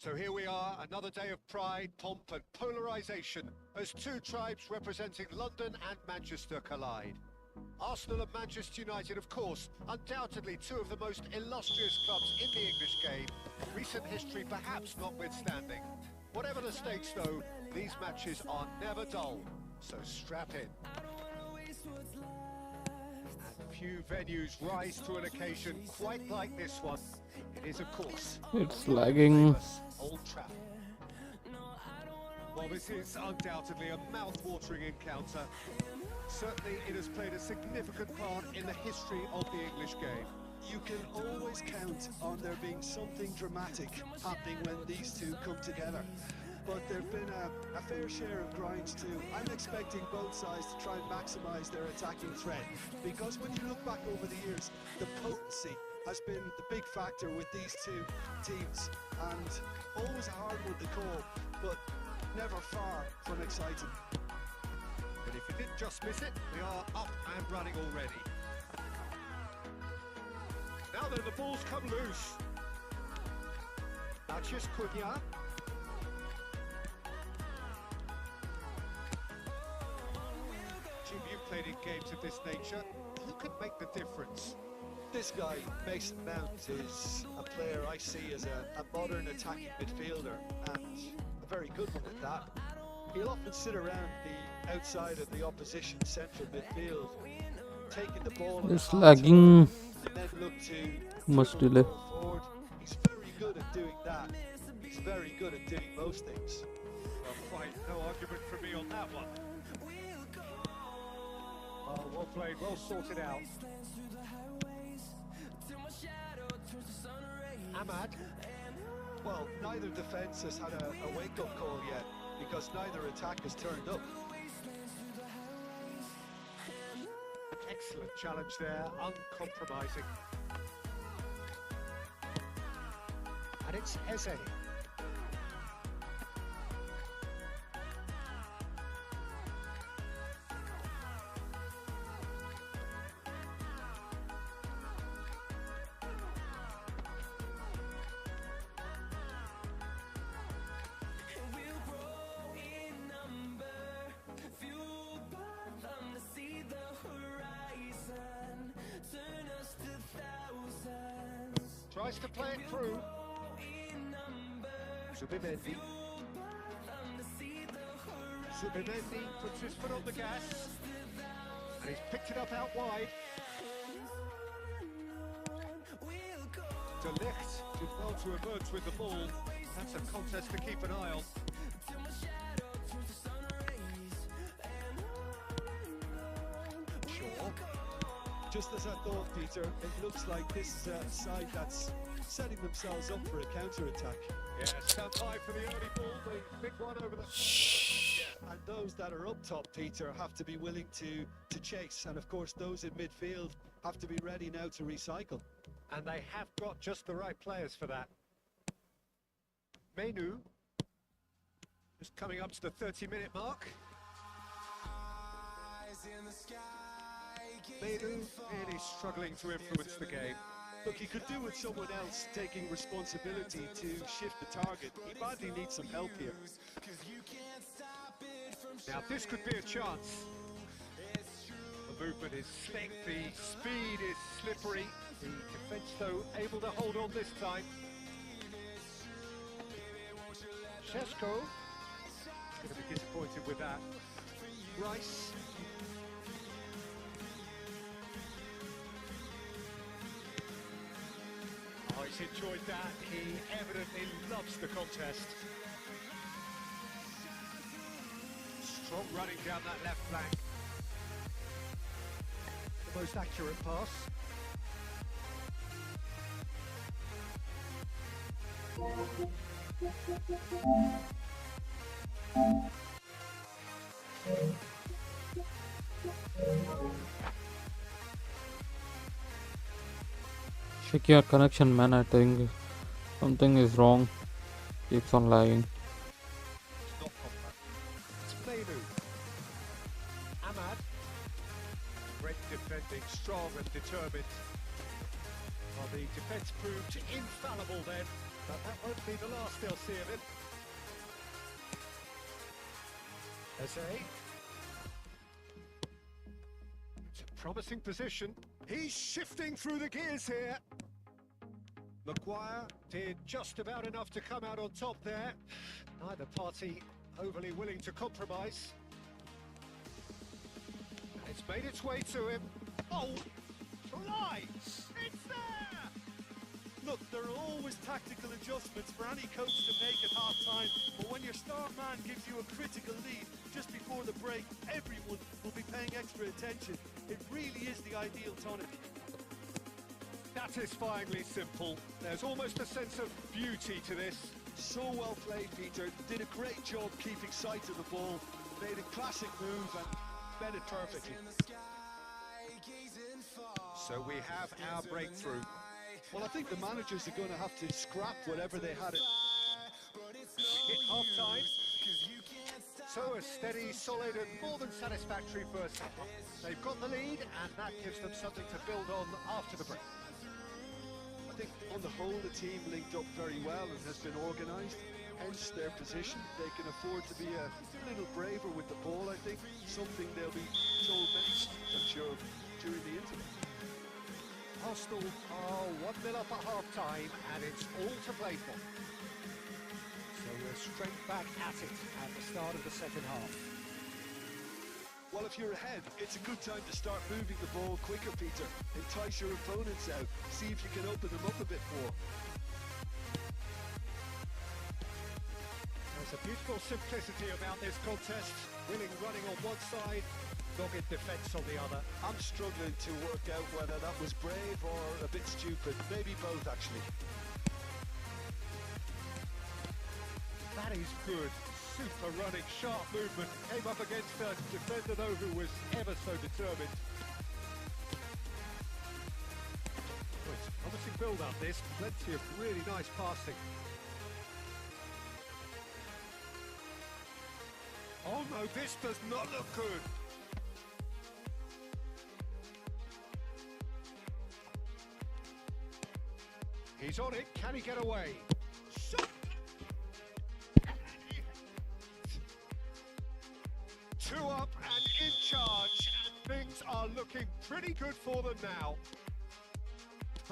So here we are, another day of pride, pomp and polarisation as two tribes representing London and Manchester collide. Arsenal and Manchester United, of course, undoubtedly two of the most illustrious clubs in the English game, recent history perhaps notwithstanding. Whatever the stakes though, these matches are never dull, so strap in. And few venues rise to an occasion quite like this one. It is, of course, It's lagging. Old Trafford. Well, this is undoubtedly a mouth-watering encounter. Certainly, it has played a significant part in the history of the English game. You can always count on there being something dramatic happening when these two come together. But there've been a fair share of grinds too. I'm expecting both sides to try and maximise their attacking threat, because when you look back over the years, the potency has been the big factor with these two teams, and always a hard one to call, but never far from exciting. But if you didn't just miss it, we are up and running already. Now then, the balls come loose. Matches Cunha. Jim, you've played in games of this nature. Who can make the difference? This guy, Mason Mount, is a player I see as a modern attacking midfielder, and a very good one at that. He'll often sit around the outside of the opposition central midfield, taking the ball. It's lagging. And then look to Much dribble delay. the ball forward. He's very good at doing that. He's very good at doing most things. Well, fine, no argument from me on that one. Oh, well played, well sorted out. Ahmad. Well, neither defence has had a wake-up call yet, because neither attack has turned up. Excellent challenge there, uncompromising. And it's Eze. Tries to play it through. Subimendi. Subimendi puts his foot on the gas. And he's picked it up out wide. De Ligt did well to emerge with the ball. That's a contest to keep an eye on. Sure. Just as I thought, Peter, it looks like this is a side that's setting themselves up for a counter-attack. Yeah, stand high for the early ball, the big one over the... And those that are up top, Peter, have to be willing to chase. And of course, those in midfield have to be ready now to recycle. And they have got just the right players for that. Menu, just coming up to the 30-minute mark. Menu really struggling to influence the game. Look, he could do with someone else taking responsibility to shift the target. He badly needs some help here. Now this could be a chance. The movement is slick, the speed is slippery. The defence, though, able to hold on this time. Shesko is going to be disappointed with that. Rice. Oh, he's enjoyed that. He evidently loves the contest. Strong running down that left flank. The most accurate pass. Check your connection, man. I think something is wrong. Keeps on lagging. Not proper. It's Menu. Ahmad. Great defending, strong and determined. Well, the defence proved infallible then, but that won't be the last they'll see of him. Eze. It's a promising position. He's shifting through the gears here. Maguire did just about enough to come out on top there. Neither party overly willing to compromise. And it's made its way to him. Oh, try! It's there! Look, there are always tactical adjustments for any coach to make at half-time, but when your star man gives you a critical lead just before the break, everyone will be paying extra attention. It really is the ideal tonic. Satisfyingly simple. There's almost a sense of beauty to this. So well played, Peter. Did a great job keeping sight of the ball. Made a classic move and fed it perfectly. So we have our breakthrough. Well, I think the managers are going to have to scrap whatever they had. Hit half-time. So a steady, solid and more than satisfactory first half. They've got the lead and that gives them something to build on after the break. I think on the whole the team linked up very well and has been organised, hence their position. They can afford to be a little braver with the ball, I think, something they'll be told many times, I'm sure, during the interval. Arsenal are 1-0 up at half-time and it's all to play for. So we're straight back at it at the start of the second half. Well, if you're ahead, it's a good time to start moving the ball quicker, Peter. Entice your opponents out. See if you can open them up a bit more. There's a beautiful simplicity about this contest. Willing running on one side, dogged defence on the other. I'm struggling to work out whether that was brave or a bit stupid. Maybe both, actually. That is good. Super running, sharp movement. Came up against a defender, though, who was ever so determined. Oh, it's a promising build-up, this. Plenty of really nice passing. Oh, no, this does not look good. He's on it. Can he get away? Shot! 2 up and in charge, and things are looking pretty good for them now.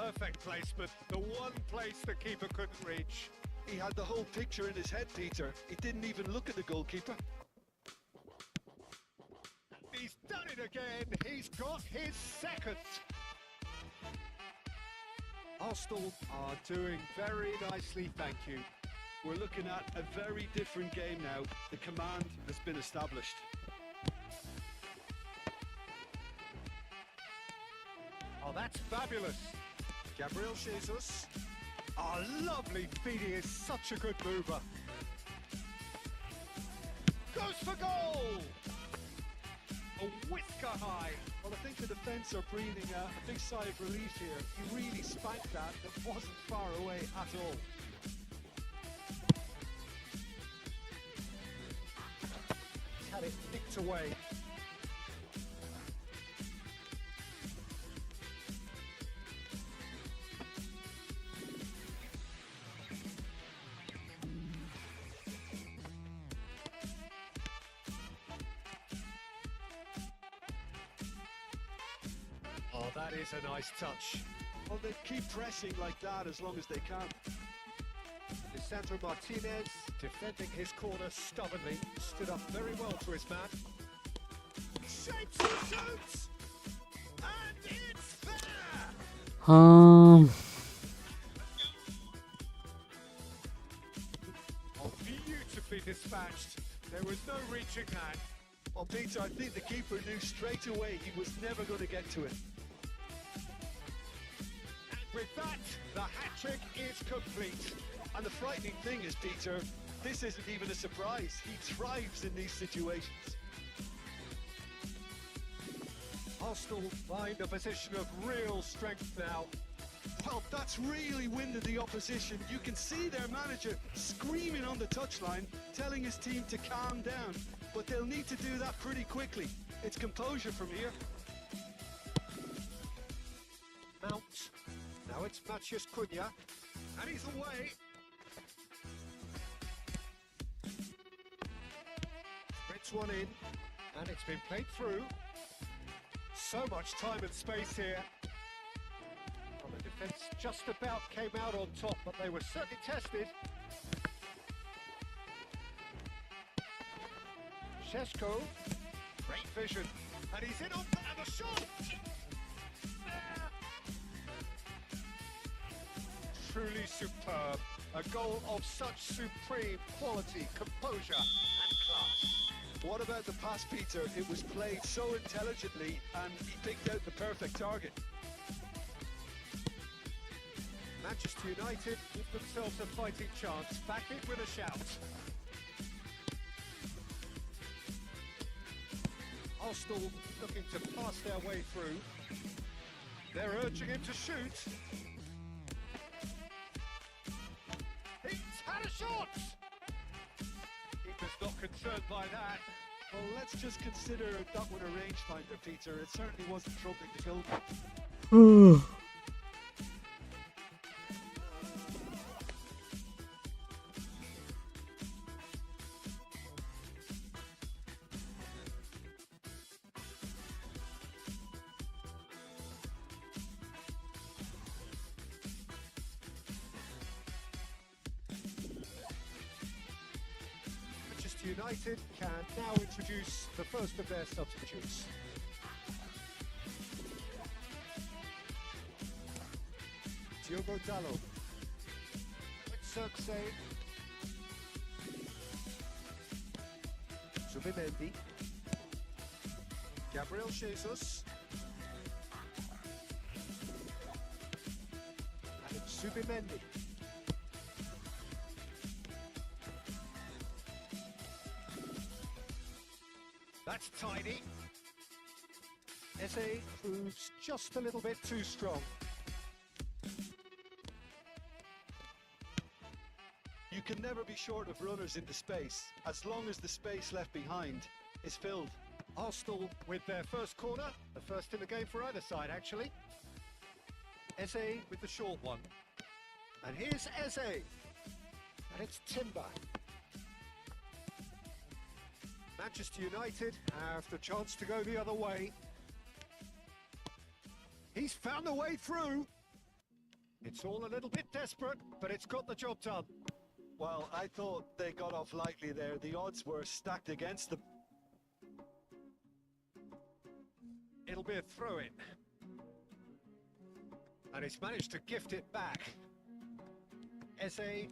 Perfect placement, the one place the keeper couldn't reach. He had the whole picture in his head, Peter. He didn't even look at the goalkeeper. He's done it again. He's got his second. Arsenal are doing very nicely, thank you. We're looking at a very different game now. The command has been established. Oh, that's fabulous. Gabriel Jesus. Oh, lovely feed. He is such a good mover. Goes for goal. A whisker high. Well, I think the defence are breathing a big sigh of relief here. He really spanked that. That wasn't far away at all. He's had it nicked away. Oh, that is a nice touch. Well, they keep pressing like that as long as they can. Lisandro Martinez defending his corner stubbornly, stood up very well to his man. Shapes and shoots! And it's there! Oh, beautifully dispatched. There was no reaching that. Well, Peter, I think the keeper knew straight away he was never going to get to it. With that, the hat-trick is complete. And the frightening thing is, Peter, this isn't even a surprise. He thrives in these situations. Arsenal find a position of real strength now. Well, that's really winded the opposition. You can see their manager screaming on the touchline, telling his team to calm down. But they'll need to do that pretty quickly. It's composure from here. Mount. Now it's Matheus Cunha. And he's away. Sprints one in. And it's been played through. So much time and space here. Well, the defence just about came out on top, but they were certainly tested. Šeško, great vision, and he's in on and the shot! There. Truly superb, a goal of such supreme quality, composure and class. What about the pass, Peter? It was played so intelligently and he picked out the perfect target. Manchester United give themselves a fighting chance, back in with a shout. Arsenal looking to pass their way through. They're urging him to shoot. He's had a shot! Keeper's not concerned by that. Well, let's just consider that one a rangefinder, Peter. It certainly wasn't troubling the goalkeeper. United can now introduce the first of their substitutes. Diogo Dalot, Circe, Zubimendi, Gabriel Jesus, and Zubimendi. That's tidy. Eze proves just a little bit too strong. You can never be short of runners into space, as long as the space left behind is filled. Arsenal with their first corner, the first in the game for either side actually. Eze with the short one. And here's Eze. And it's Timber. Manchester United have the chance to go the other way. He's found a way through. It's all a little bit desperate, but it's got the job done. Well, I thought they got off lightly there. The odds were stacked against them. It'll be a throw-in. And he's managed to gift it back. Eze.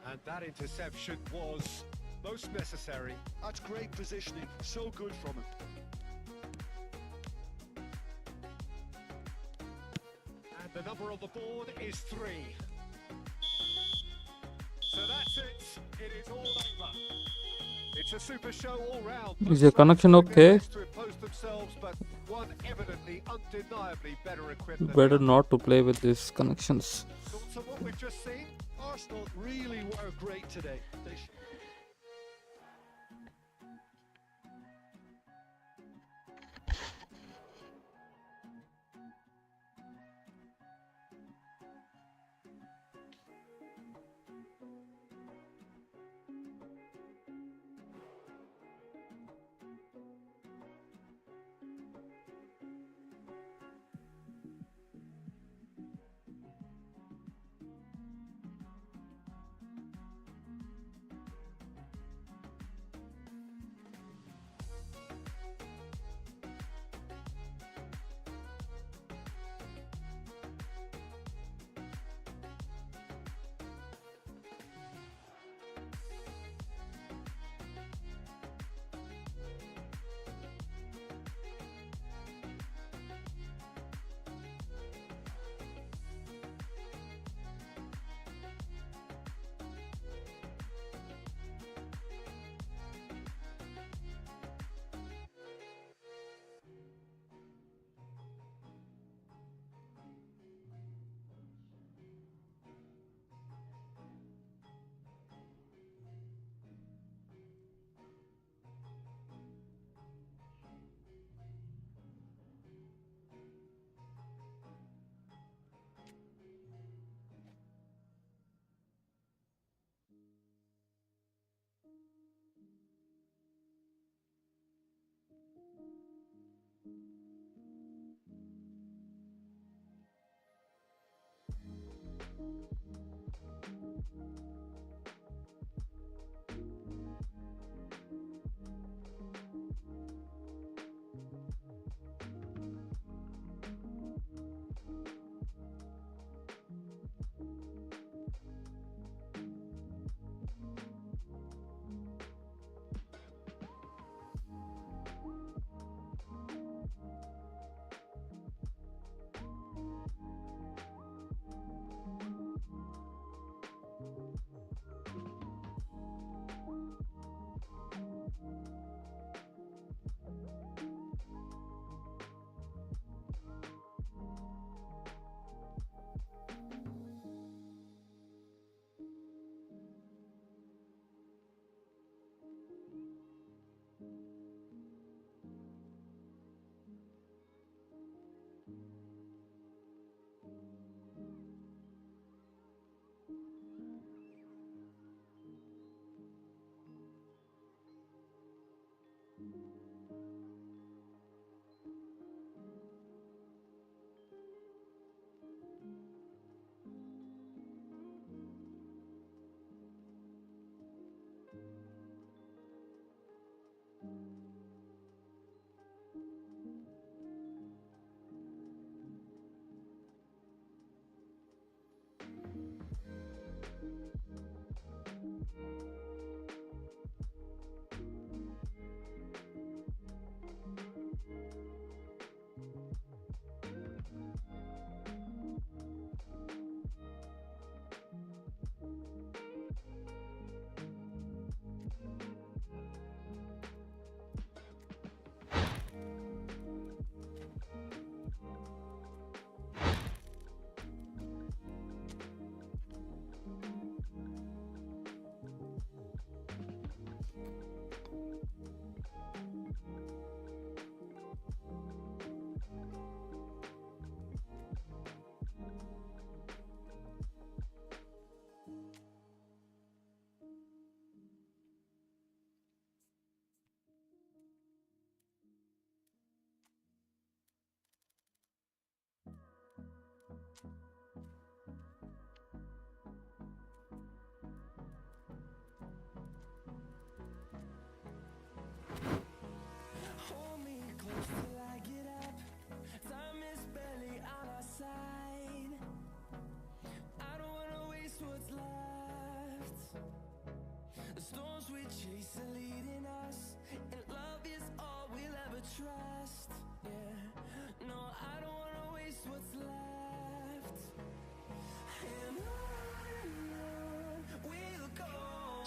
And that interception was most necessary. That's great positioning. So good from him. And the number on the board is 3. So that's it. It is all over. It's a super show all round. Is your connection okay? To impose themselves, but one evidently, undeniably better equipped You than better the not to play with these connections. other. Thoughts on what we've just seen? Arsenal really were great today. They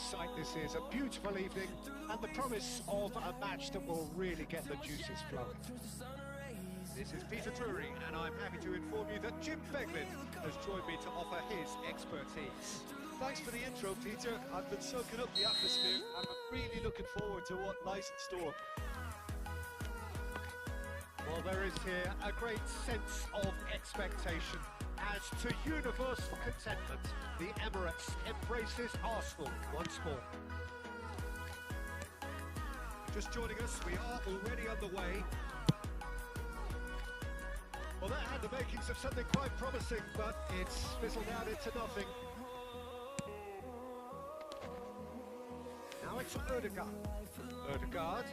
sight this is, a beautiful evening, and the promise of a match that will really get the juices flowing. This is Peter Drury, and I'm happy to inform you that Jim Beglin has joined me to offer his expertise. Thanks for the intro, Peter. I've been soaking up the atmosphere, and I'm really looking forward to what lies in store. Well, there is here a great sense of expectation. As to universal contentment, the Emirates embraces Arsenal once more. Just joining us, we are already underway. Well, that had the makings of something quite promising, but it's fizzled out into nothing. Now it's Ødegaard. Ødegaard.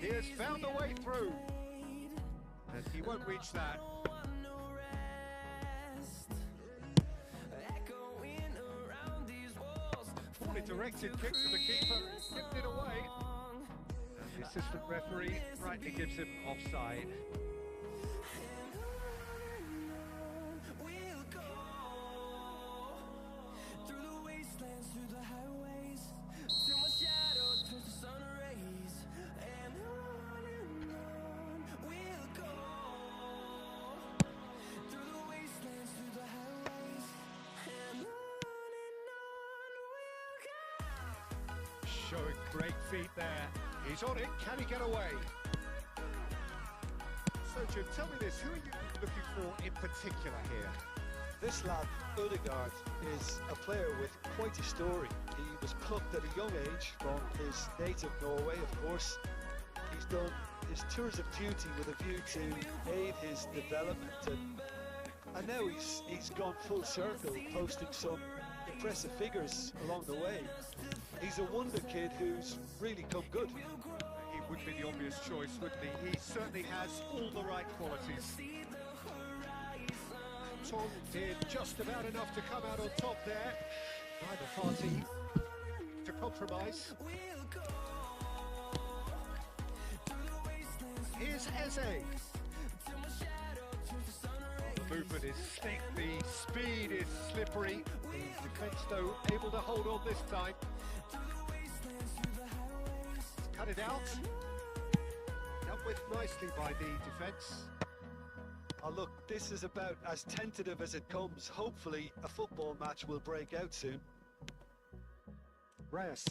He has found a way through. And he won't reach that. Poorly directed kick to the keeper, tipped it away. And the assistant referee rightly gives him offside. Showing great feet there. He's on it. Can he get away? So, Jim, tell me this. Who are you looking for in particular here? This lad, Ødegaard, is a player with quite a story. He was plucked at a young age from his native Norway, of course. He's done his tours of duty with a view to aid his development, and now he's gone full circle, posting some impressive figures along the way. He's a wonder kid who's really come good. He would be the obvious choice, wouldn't he? He certainly has all the right qualities. Tom did just about enough to come out on top there. Neither party to compromise. Here's Eze. The movement is slick, the speed is slippery. The defence, though, able to hold on this time. Cut it out. Dealt with nicely by the defence. Oh, look, this is about as tentative as it comes. Hopefully, a football match will break out soon. Reyes.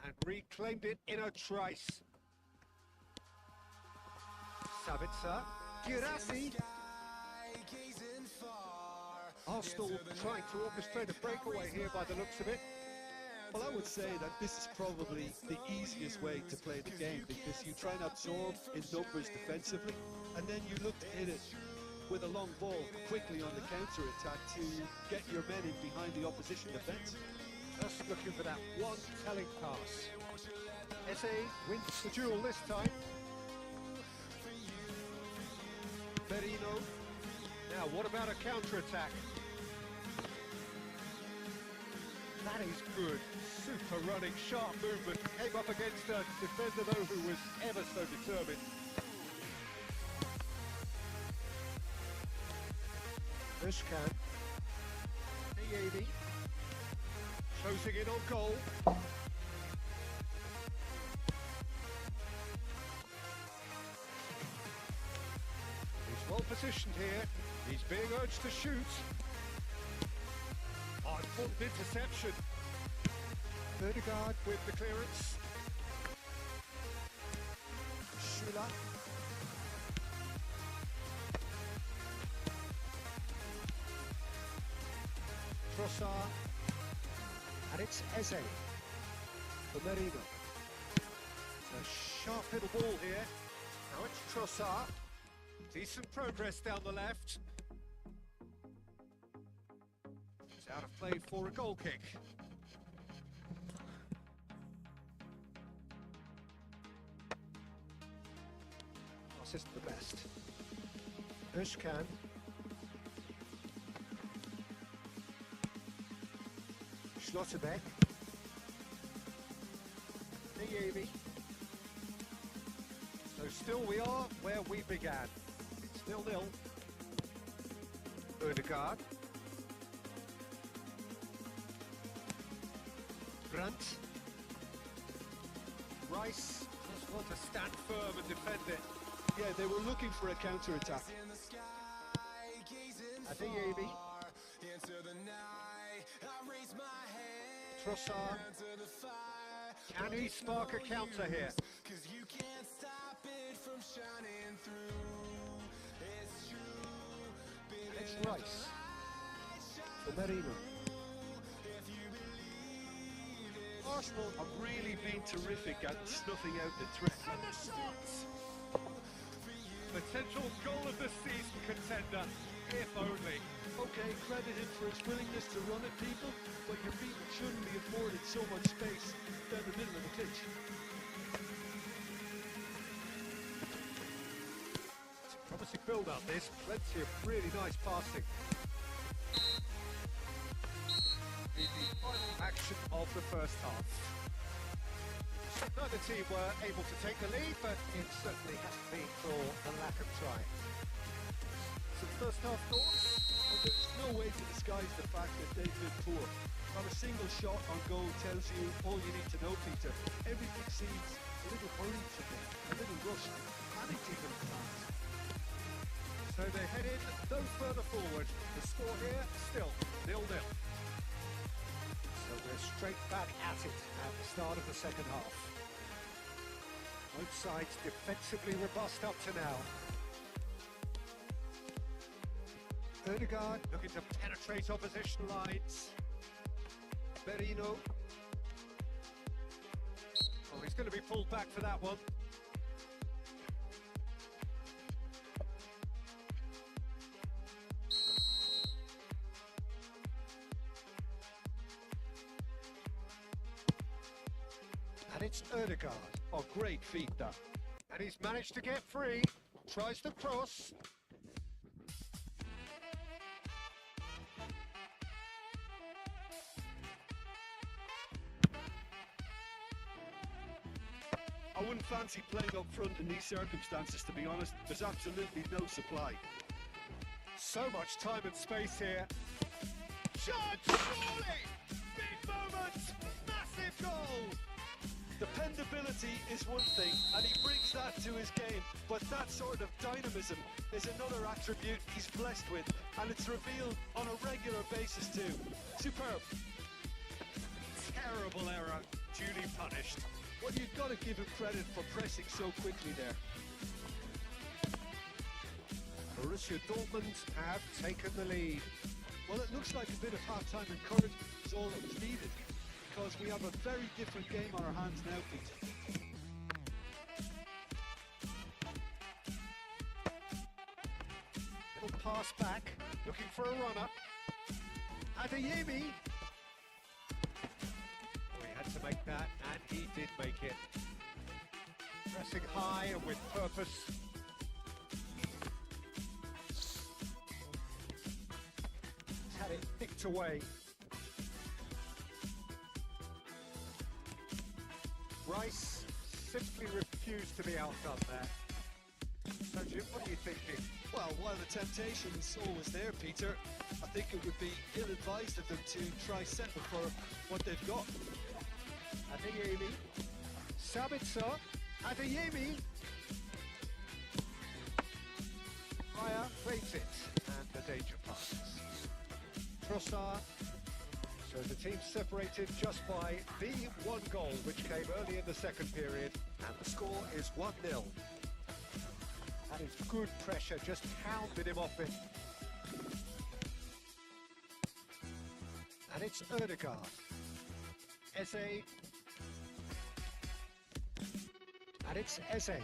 And reclaimed it in a trice. Sabitzer. Girassi. Arsenal trying to orchestrate a breakaway here by the looks of it. Well, I would say that this is probably the easiest way to play the game, because you try and absorb in numbers defensively, and then you look to hit it with a long ball quickly on the counter-attack to get your men in behind the opposition defence. Just looking for that one telling pass. Eze wins the duel this time. Merino. Now, what about a counter-attack? That is good. Super running, sharp movement. Came up against a defender, though, who was ever so determined. Özkan. Eyedi. Closing in on goal. He's well positioned here. He's being urged to shoot. Oh, important interception. Ødegaard with the clearance. Schüller. Trossard. And it's Eze for Merino. It's a sharp little ball here. Now it's Trossard. Decent progress down the left. It's out of play for a goal kick. Pass isn't the best. Özkan. Schlotterbeck. Eyedi. So still we are where we began. It's 0-0. Ødegaard. Brandt. Rice just want to stand firm and defend it. Yeah, they were looking for a counter-attack. Adeyemi. Trossard. Can he spark a counter here? And it's Rice. For Merino. Arsenal have really been terrific at snuffing out the threat. And the shots! Potential goal of the season contender, if only. Okay, credit him for his willingness to run at people, but your feet shouldn't be afforded so much space down the middle of the pitch. It's a promising build-up, this. Plenty of really nice passing. The final action of the first half. Neither team were able to take the lead, but it certainly hasn't been for the lack of trying. Some first half thoughts? Well, there's no way to disguise the fact that they've been poor. Not a single shot on goal tells you all you need to know, Peter. Everything seems a little hurried to them, a little rushed, panicked even at times. So they head in no further forward. The score here still 0-0. So we're straight back at it at the start of the second half. Both sides defensively robust up to now. Ødegaard looking to penetrate opposition lines. Merino. Oh, he's going to be pulled back for that one. And it's Ødegaard. Oh, great feat, that. And he's managed to get free. Tries the cross. I wouldn't fancy playing up front in these circumstances, to be honest. There's absolutely no supply. So much time and space here. Shot! Surely! Big moment! Massive goal! Dependability is one thing, and he brings that to his game, but that sort of dynamism is another attribute he's blessed with, and it's revealed on a regular basis too. Superb. Terrible error, duly punished. Well, you've got to give him credit for pressing so quickly there. Borussia Dortmund have taken the lead. Well, it looks like a bit of half-time encouragement is all that was needed, because we have a very different game on our hands now, Pete. Little pass back, looking for a runner. Adeyemi. Oh, he had to make that, and he did make it. Pressing high and with purpose. He's had it picked away. Rice simply refused to be outdone there. So Jim, what are you thinking? Well, while the temptation's always there, Peter, I think it would be ill-advised of them to try settle for what they've got. Adeyemi. Sabitzer. Adeyemi. Raya plays it, and the danger passes. Trossard. So the team separated just by the one goal, which came early in the second period, and the score is 1-0. That is good pressure, just hounded him off it. And it's Ødegaard. Eze. And it's Eze.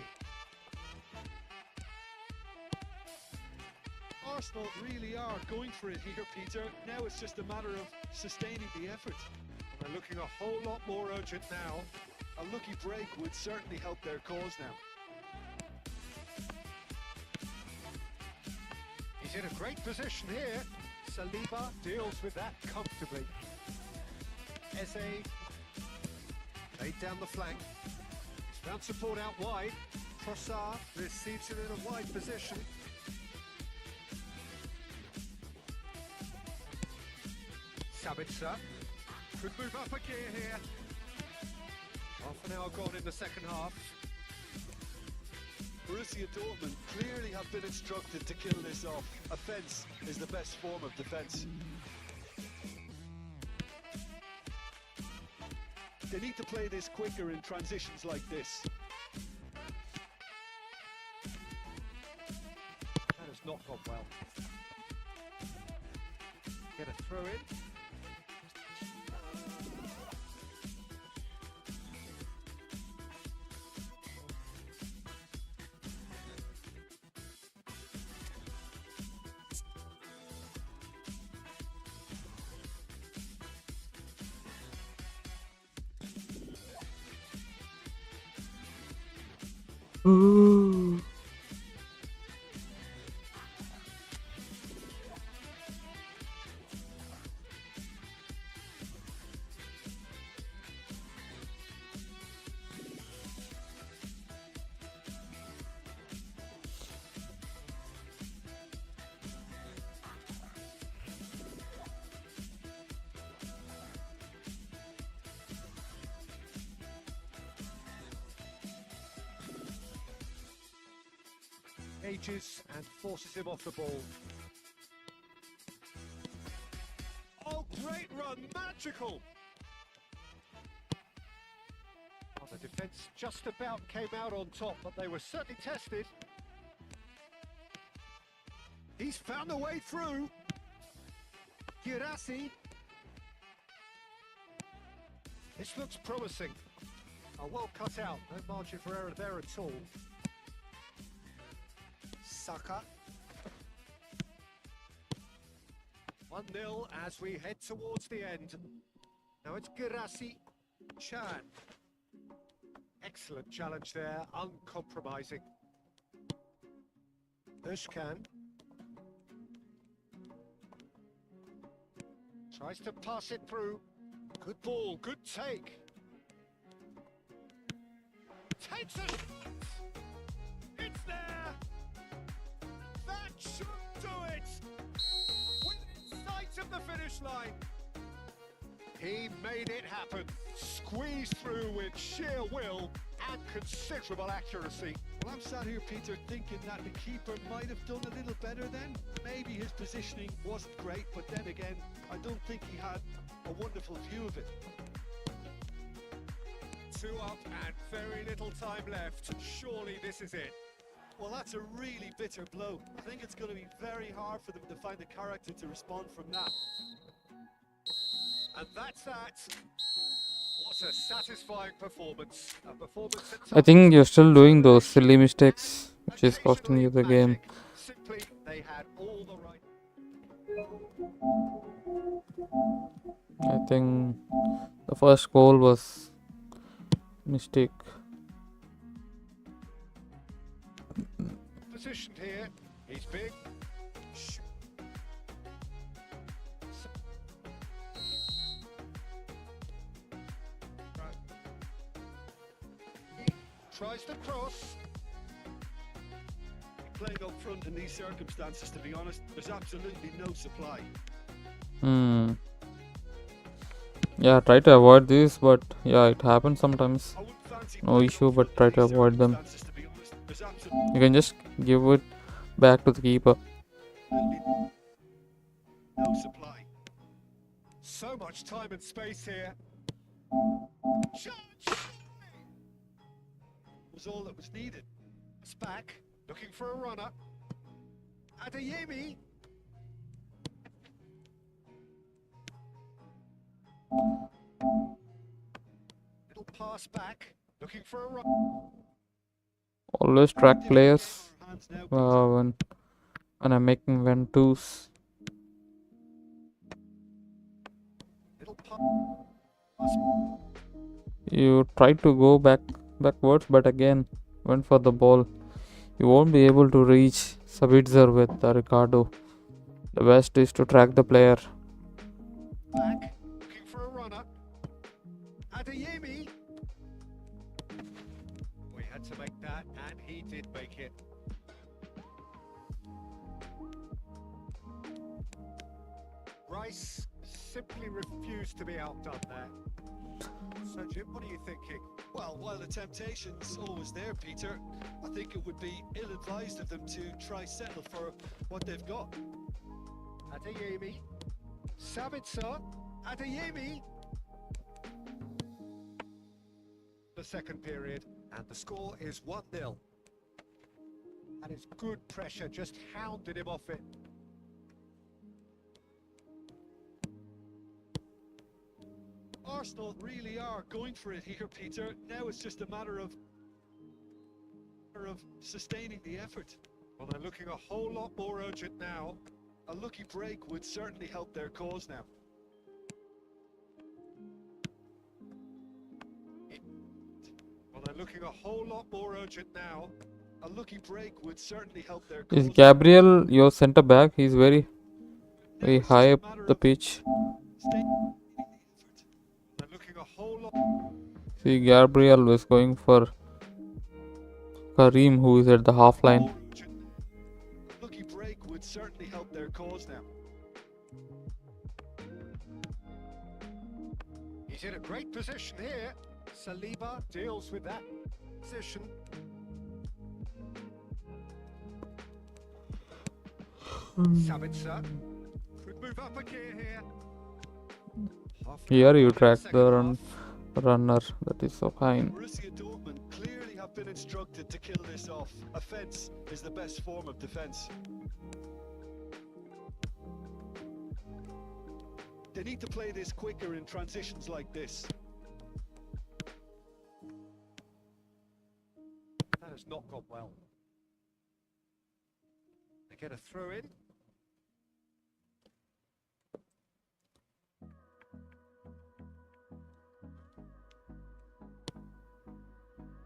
Arsenal really are going for it here, Peter. Now it's just a matter of sustaining the effort. They're looking a whole lot more urgent now. A lucky break would certainly help their cause now. He's in a great position here. Saliba deals with that comfortably. Eze laid down the flank. He's found support out wide. Trossard receives it in a wide position. Sabitzer could move up a gear here. Half an hour gone in the second half. Borussia Dortmund clearly have been instructed to kill this off. Offence is the best form of defence. They need to play this quicker in transitions like this. That has not gone well. Get a throw in. Ooh. Ages and forces him off the ball. Oh, great run, magical! Oh, the defence just about came out on top, but they were certainly tested. He's found a way through. Girassi. This looks promising. Oh, well cut out, no margin for error there at all. Saka. 1-0 as we head towards the end. Now it's Girassi. Chan. Excellent challenge there, uncompromising. Özkan. Tries to pass it through. Good ball, good take. Takes it! It's there! That should do it! Within sight of the finish line. He made it happen. Squeezed through with sheer will and considerable accuracy. Well, I'm sat here, Peter, thinking that the keeper might have done a little better then. Maybe his positioning wasn't great, but then again, I don't think he had a wonderful view of it. 2 up and very little time left. Surely this is it. Well, that's a really bitter blow. I think it's going to be very hard for them to find the character to respond from that. And that's that. What a satisfying performance. A performance at I think times you're still doing those so silly mistakes, which is costing you the occasionally game. magic. Simply, they had all the right. I think the first goal was mistake. Positioned here. He's big. Tries the cross. Playing up front in these circumstances, to be honest, there's absolutely no supply. Yeah, try to avoid this, but yeah, it happens sometimes. I wouldn't fancy No playing issue, up but front try in to these avoid them. circumstances, to be honest. There's absolutely You can just give it back to the keeper. no supply. So much time and space here. Was all that was needed. It's back, looking for a runner. Adeyemi. Little pass back, looking for a run. Always track players Hands now, when I'm making Ventus. Little pass. You try to go backwards, but again went for the ball. You won't be able to reach Sabitzer with Ricardo. The best is to track the player. Back, looking for a runner. Adeyemi. We had to make that, and he did make it. Rice simply refused to be outdone there. So, Jim, what are you thinking? Well, while the temptation's always there, Peter, I think it would be ill-advised of them to try settle for what they've got. Adeyemi. Sabitzer. Adeyemi. The second period, and the score is 1-0. And it's good pressure, just hounded him off it. Arsenal really are going for it here, Peter. Now it's just a matter of sustaining the effort. Well, they're looking a whole lot more urgent now. A lucky break would certainly help their cause now. Well, they're looking a whole lot more urgent now. A lucky break would certainly help their Is cause. Gabriel your centre back? He's very Now very it's just high a up matter the of pitch. sustaining the effort. They're looking a whole lot. See, Gabriel was going for Karim, who is at the half line. More urgent. A lucky break would certainly help their cause now. He's in a great position here. Saliba deals with that position. Sabitzer could move up a gear here. Here you track Second the half. runner. That is so fine. Borussia Dortmund clearly have been instructed to kill this off. Offence is the best form of defence. They need to play this quicker in transitions like this. That has not gone well. They get a throw in.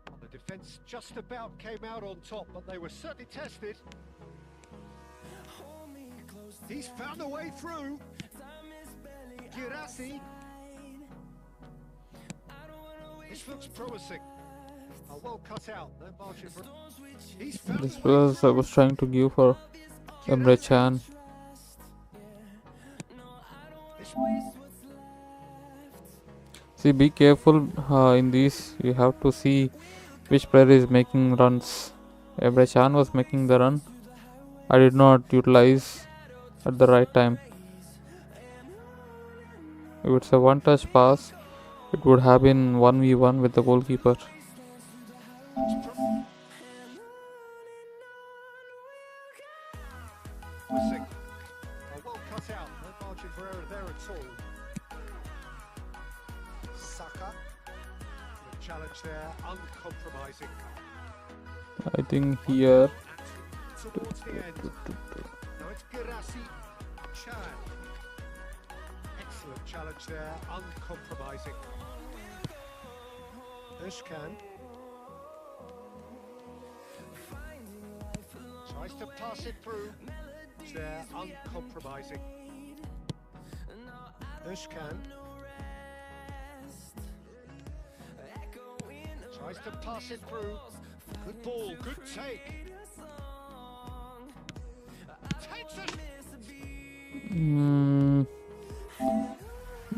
Well, the defence just about came out on top, but they were certainly tested. He's found a way through. Girassi. This looks promising. Oh, well cut out. No margin for. He's found This a way was I was trying to give for Emre Can. See, be careful in these. You have to see which player is making runs. Emre Can was making the run. I did not utilize at the right time. If it's a one-touch pass, it would have been 1v1 with the goalkeeper. promising. Oh, well cut out. No margin for error there at all. Saka. The challenge there, uncompromising. I think here. Towards the end. Now it's Girassi. Chan. Excellent challenge there, uncompromising. Özkan. Tries to pass it through. There, uncompromising. Özkan. Tries to pass it through. Good ball, good take. Takes it.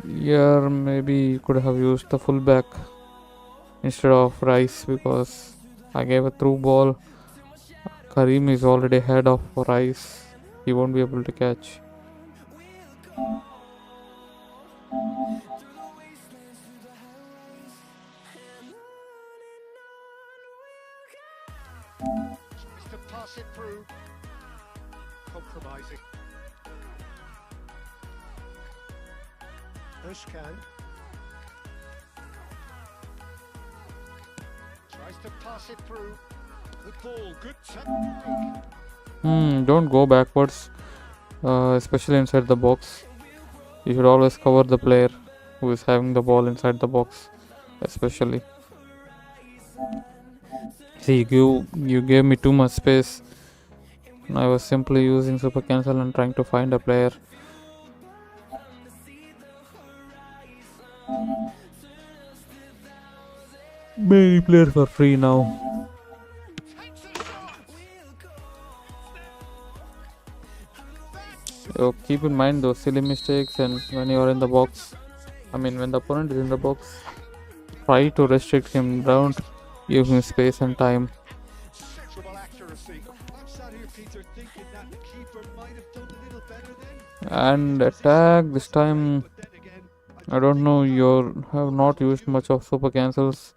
Here maybe you could have used the fullback instead of Rice, because I gave a through ball. Karim is already ahead of Rice. He won't be able to catch. Tries to pass it through. Compromising. Özkan. Tries to pass it through. Good ball, good technique. Don't go backwards, especially inside the box. You should always cover the player who is having the ball inside the box, especially. See, you gave me too much space. And I was simply using super cancel and trying to find a player. Many players are free now. So keep in mind those silly mistakes, and when you are in the box, I mean, when the opponent is in the box, try to restrict him. Don't give him space and time. Considerable accuracy. I'm sat here, Peter, thinking that the keeper might have done a little better then. And attack this time. But then again, I don't know. You have not used much of super cancels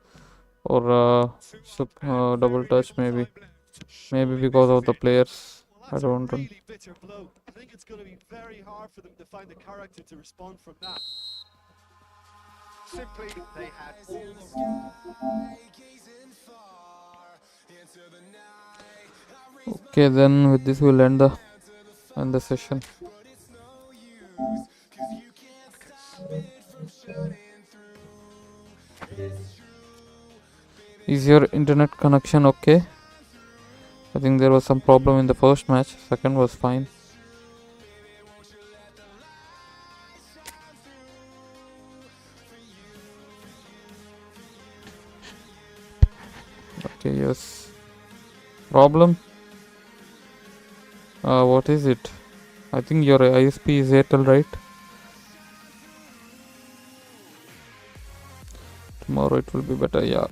or double touch, maybe because of the players. well, I that's a don't know. really bitter blow. I think it's going to be very hard for them to find the character to respond from that. Simply, they had all the Gazing far into the night. I raise Okay, then with this we'll end the session. but it's no use, 'cause you can't stop it from shining through. It's true. Is your internet connection okay? I think there was some problem in the first match. Second was fine. Okay, yes. Problem? What is it? I think your ISP is Airtel, right? Tomorrow it will be better, yeah.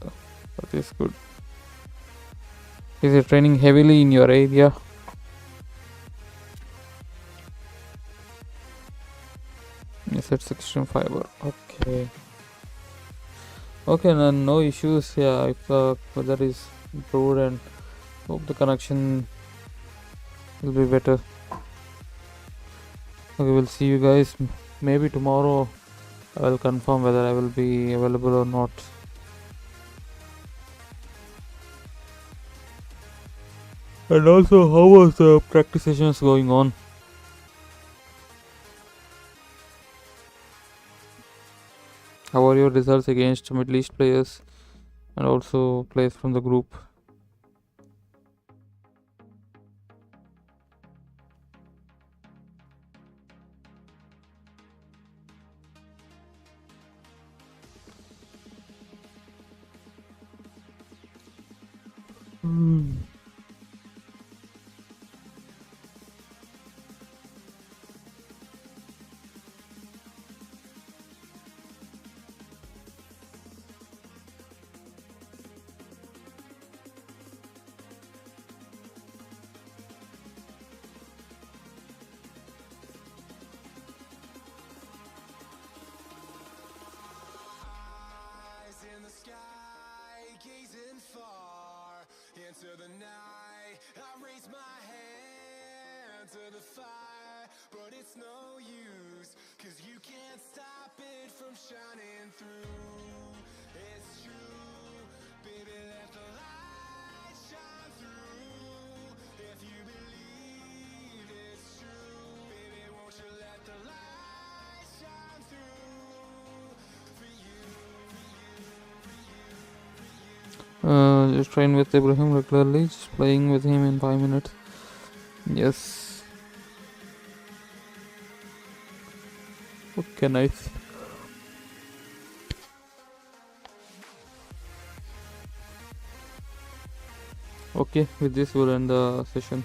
That is good. Is it raining heavily in your area? Yes, it's extreme fiber. Okay. Okay, no issues. Yeah, if the weather is improved, and hope the connection will be better. Okay, we'll see you guys. Maybe tomorrow I will confirm whether I will be available or not. And also, how was the practice sessions going on? How are your results against Middle East players and also players from the group? Eyes in the sky, gazing far into the night. I raise my hand to the fire, but it's no use, 'cause you can't stop it from shining through. It's true, baby, let the light shine through. If you believe it's true, baby, won't you let the light shine through for you. Just train with Ibrahim regularly, just playing with him in 5 minutes. Yes. Okay, nice. Okay, with this we'll end the session.